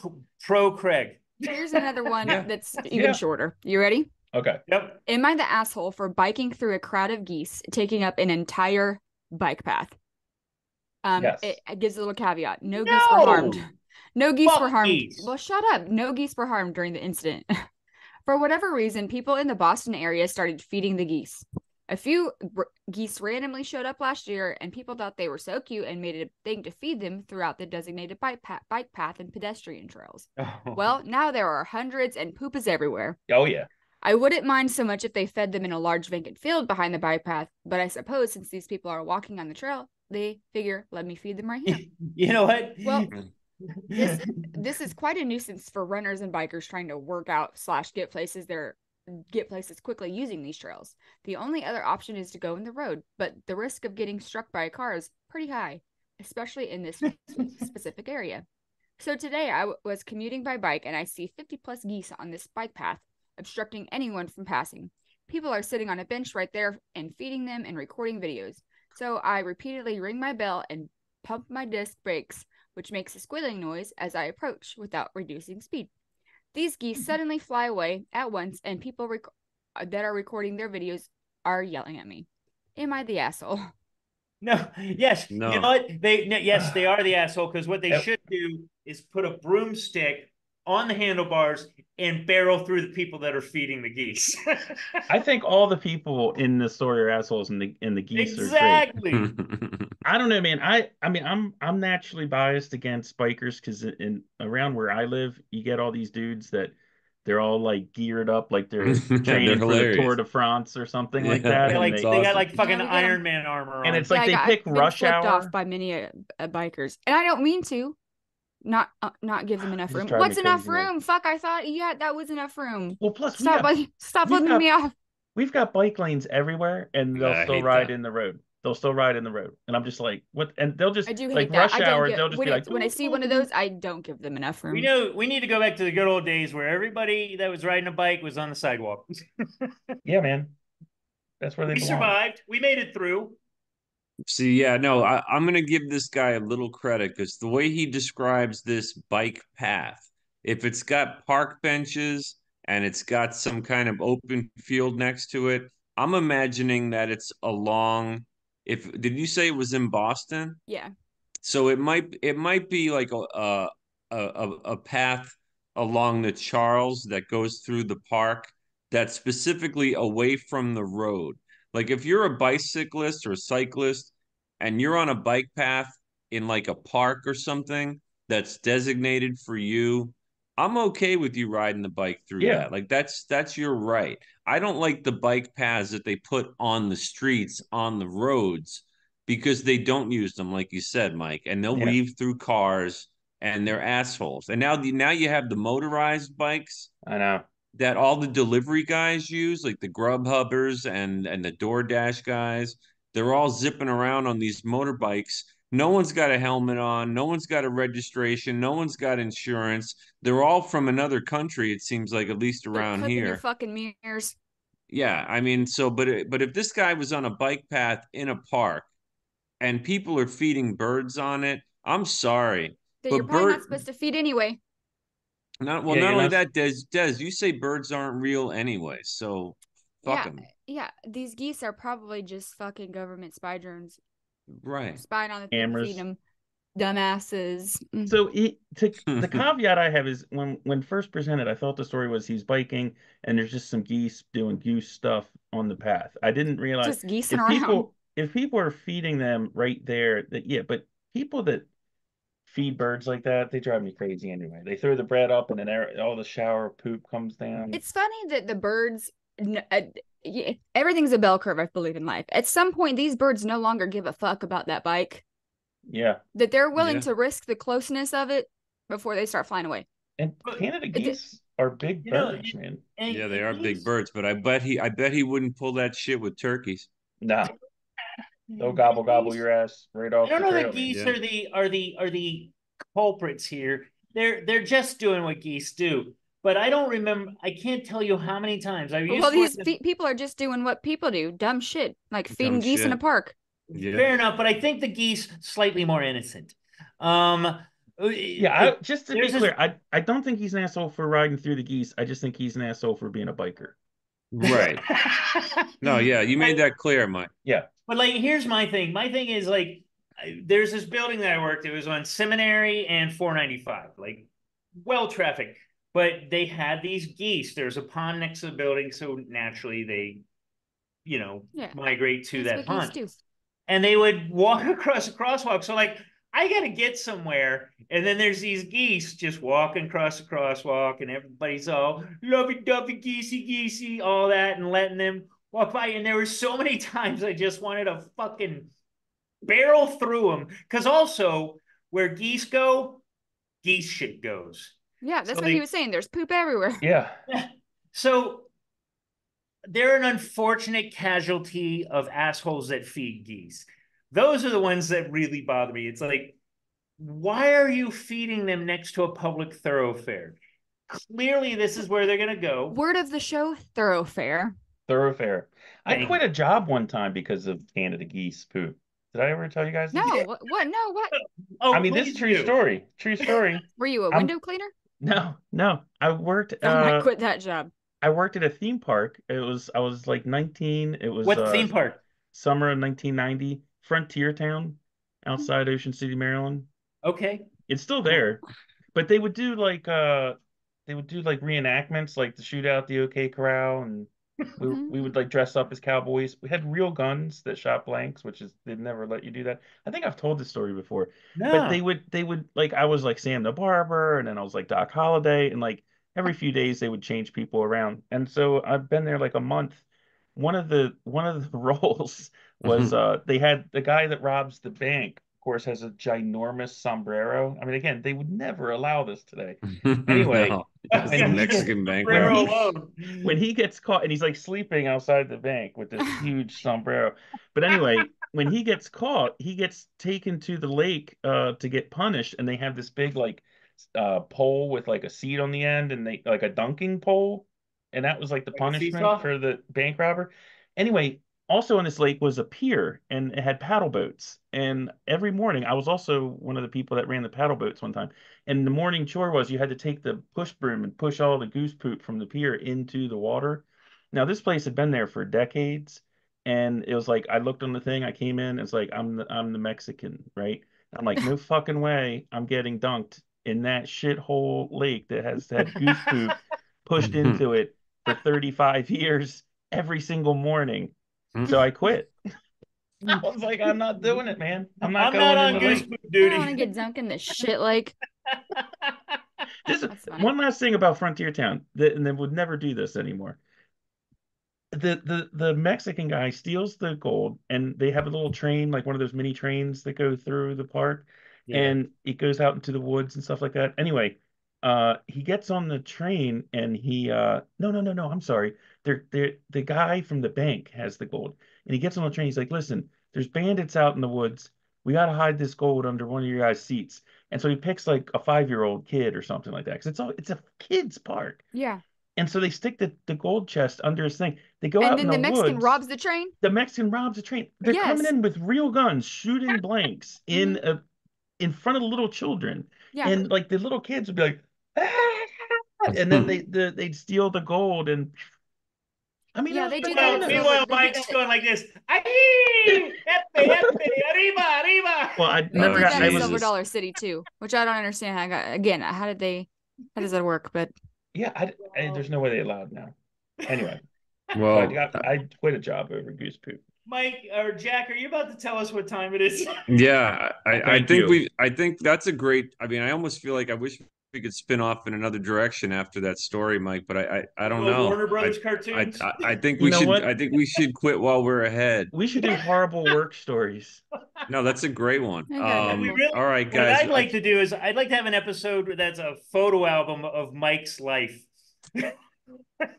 pro Craig. Here's another one that's even shorter. You ready? Okay. Yep. Am I the asshole for biking through a crowd of geese, taking up an entire bike path? Yes. It gives a little caveat. No geese were harmed. No geese were harmed. Geese. Well, shut up. No geese were harmed during the incident. For whatever reason, people in the Boston area started feeding the geese. A few geese randomly showed up last year, and people thought they were so cute and made it a thing to feed them throughout the designated bike path and pedestrian trails. Oh. Well, now there are hundreds, and poop is everywhere. Oh, yeah. I wouldn't mind so much if they fed them in a large vacant field behind the bike path, but I suppose since these people are walking on the trail, they figure, let me feed them right here. You know what? Well, this is quite a nuisance for runners and bikers trying to work out / get places quickly using these trails. The only other option is to go in the road, but the risk of getting struck by a car is pretty high, especially in this specific area. So today I was commuting by bike and I see 50 plus geese on this bike path, obstructing anyone from passing. People are sitting on a bench right there and feeding them and recording videos. So I repeatedly ring my bell and pump my disc brakes, which makes a squealing noise as I approach without reducing speed. These geese suddenly fly away at once, and people that are recording their videos are yelling at me. Am I the asshole? No. Yes. No. You know what? They are the asshole, because what they should do is put a broomstick on the handlebars and barrel through the people that are feeding the geese. I think all the people in the story are assholes, and the geese are exactly. I don't know, man. I mean, I'm naturally biased against bikers because in around where I live, you get all these dudes that they're all like geared up, like they're training for the Tour de France or something like that. Yeah, and they got like fucking Iron Man armor on. And it's like they pick rush hour. Off by many bikers, and I don't mean to. Not give them enough room. What's enough room? Fuck, I thought that was enough room. Well, plus stop flipping me off. We've got bike lanes everywhere, and they'll still ride in the road. They'll still ride in the road, and I'm just like, what? And they'll just, I do hate like, that. rush hour. They'll just be like, when I see one of those, I don't give them enough room. We need to go back to the good old days where everybody that was riding a bike was on the sidewalk. Yeah, man, that's where they belong. Survived. We made it through. See, yeah, no, I'm going to give this guy a little credit because the way he describes this bike path, if it's got park benches and it's got some kind of open field next to it, I'm imagining that it's along. Did you say it was in Boston? Yeah. So it might be like a path along the Charles that goes through the park that's specifically away from the road. Like if you're a bicyclist or a cyclist and you're on a bike path in like a park or something that's designated for you, I'm okay with you riding the bike through that. Like that's your right. I don't like the bike paths that they put on the streets, on the roads, because they don't use them, like you said, Mike, and they'll weave through cars and they're assholes. And now you have the motorized bikes. I know. That all the delivery guys use, like the Grubhubbers and the DoorDash guys, they're all zipping around on these motorbikes, No one's got a helmet on. No one's got a registration. No one's got insurance. They're all from another country, it seems like, at least They're around clipping your here. fucking mirrors. Yeah, I mean, so but if this guy was on a bike path in a park and people are feeding birds on it, I'm sorry, That you're but probably not supposed to feed anyway. not Yeah, not you're only not. that, Des, you say birds aren't real anyway, so fuck Yeah, them. yeah. These geese are probably just fucking government spy drones Right. spying on the people feeding Cameras. them. Dumbasses. So the caveat I have is when first presented, I thought the story was he's biking and there's just some geese doing goose stuff on the path. I didn't realize Just geesing around. if people are feeding them right there, that yeah, but people that feed birds like that, they drive me crazy anyway. They throw the bread up and then all the shower poop comes down. It's funny that the birds, everything's a bell curve, I believe, in life. At some point, these birds no longer give a fuck about that bike. Yeah. That they're willing Yeah. to risk the closeness of it before they start flying away. And Canada geese are big birds, man. Yeah, they are big birds, but I bet he wouldn't pull that shit with turkeys. No. They'll gobble your ass right off I don't the know trail. that geese Yeah. are the culprits here. They're just doing what geese do. But I don't remember. I can't tell you how many times I've used. Well, these people are just doing what people do, dumb shit, like feeding geese in a park. Yeah. Fair enough, but I think the geese slightly more innocent. Yeah, just to be clear, I don't think he's an asshole for riding through the geese. I just think he's an asshole for being a biker. Right. No, yeah, you made that clear, Mike. Yeah. But like, here's my thing. My thing is like, there's this building that I worked. It was on Seminary and 495, like well trafficked. But they had these geese. There's a pond next to the building, so naturally they, migrate to that pond. And they would walk across a crosswalk. So like, I got to get somewhere. And then there's these geese just walking across the crosswalk, and everybody's all lovey-dovey, geesey, all that, and letting them walk by. And there were so many times I just wanted to fucking barrel through them. Because also, where geese go, geese shit goes. Yeah, that's what he was saying. There's poop everywhere. Yeah. So they're an unfortunate casualty of assholes that feed geese. Those are the ones that really bother me. It's like, why are you feeding them next to a public thoroughfare? Clearly, this is where they're going to go. Word of the show, thoroughfare. Thoroughfare. I quit a job one time because of Canada geese poop. Did I ever tell you guys this? No, what? No, what? Oh, I mean, this is true story. True story. Were you a window cleaner? No. I worked. I might quit that job. I worked at a theme park. I was like 19. It was what theme park? Summer of 1990. Frontier Town, outside Ocean City, Maryland. Okay. It's still there, but they would do like reenactments, like to shoot out the OK Corral, and we would like dress up as cowboys. We had real guns that shot blanks, which is they'd never let you do that. I think I've told this story before. No. But they would like I was like Sam the Barber, and then I was like Doc Holliday, and like every few days they would change people around. And so I've been there like a month. One of the roles was they had the guy that robs the bank, of course, has a ginormous sombrero. I mean, again, they would never allow this today. Anyway, No, that's the Mexican bank when he gets caught and he's like sleeping outside the bank with this huge sombrero. But anyway, when he gets caught, he gets taken to the lake to get punished, and they have this big like pole with like a seat on the end, and they like a dunking pole, and that was like the punishment for the bank robber. Anyway, also on this lake was a pier, and it had paddle boats. And every morning, I was also one of the people that ran the paddle boats one time. And the morning chore was you had to take the push broom and push all the goose poop from the pier into the water. Now, this place had been there for decades, and it was like I looked on the thing, I came in, it's like I'm the Mexican, right? I'm like, no fucking way, I'm getting dunked in that shithole lake that has had goose poop pushed into it for 35 years every single morning. So I quit. I was like, I'm not doing it, man. I'm not going on goose poop duty. I don't want to get dunked in the shit lake. This is one last thing about Frontier Town, and they would never do this anymore. The Mexican guy steals the gold, and they have a little train, like one of those mini trains that go through the park, and it goes out into the woods and stuff like that. Anyway, he gets on the train, and he no, I'm sorry. The guy from the bank has the gold, and he gets on the train. He's like, listen, there's bandits out in the woods. we got to hide this gold under one of your guys' seats. And so he picks like a 5-year-old kid or something like that, because it's a kid's park. Yeah. And so they stick the gold chest under his thing. They go And out in then the the Mexican woods. robs the train. The Mexican robs the train. They're coming Yes. in with real guns, shooting blanks in front of the little children. Yeah. And like the little kids would be like, "Ah!" And then they'd steal the gold. And I mean, Yeah, it was they do that. bananas. Meanwhile, Mike's going like this. Arriba, arriba. Well, I They never did got. that I in was Silver Dollar City too, which I don't understand. How does that work? But yeah. There's no way they allowed now. Anyway, Well, I quit a job over goose poop. Mike or Jack, are you about to tell us what time it is? yeah, I Thank think you. I think that's a great. I mean, I almost feel like I wish we could spin off in another direction after that story, Mike. But I don't know. Warner Brothers cartoons. I think You we know should. what? I think we should quit while we're ahead. We should do horrible work stories. No, that's a great one. I got it. All right, What guys. I'd like to do is I'd like to have an episode that's a photo album of Mike's life.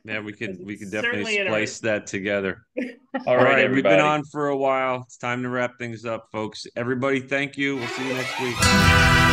Yeah, we could Certainly definitely interesting. splice that together. All All right, right, we've been everybody. on for a while. It's time to wrap things up, folks. Everybody, thank you. We'll see you next week.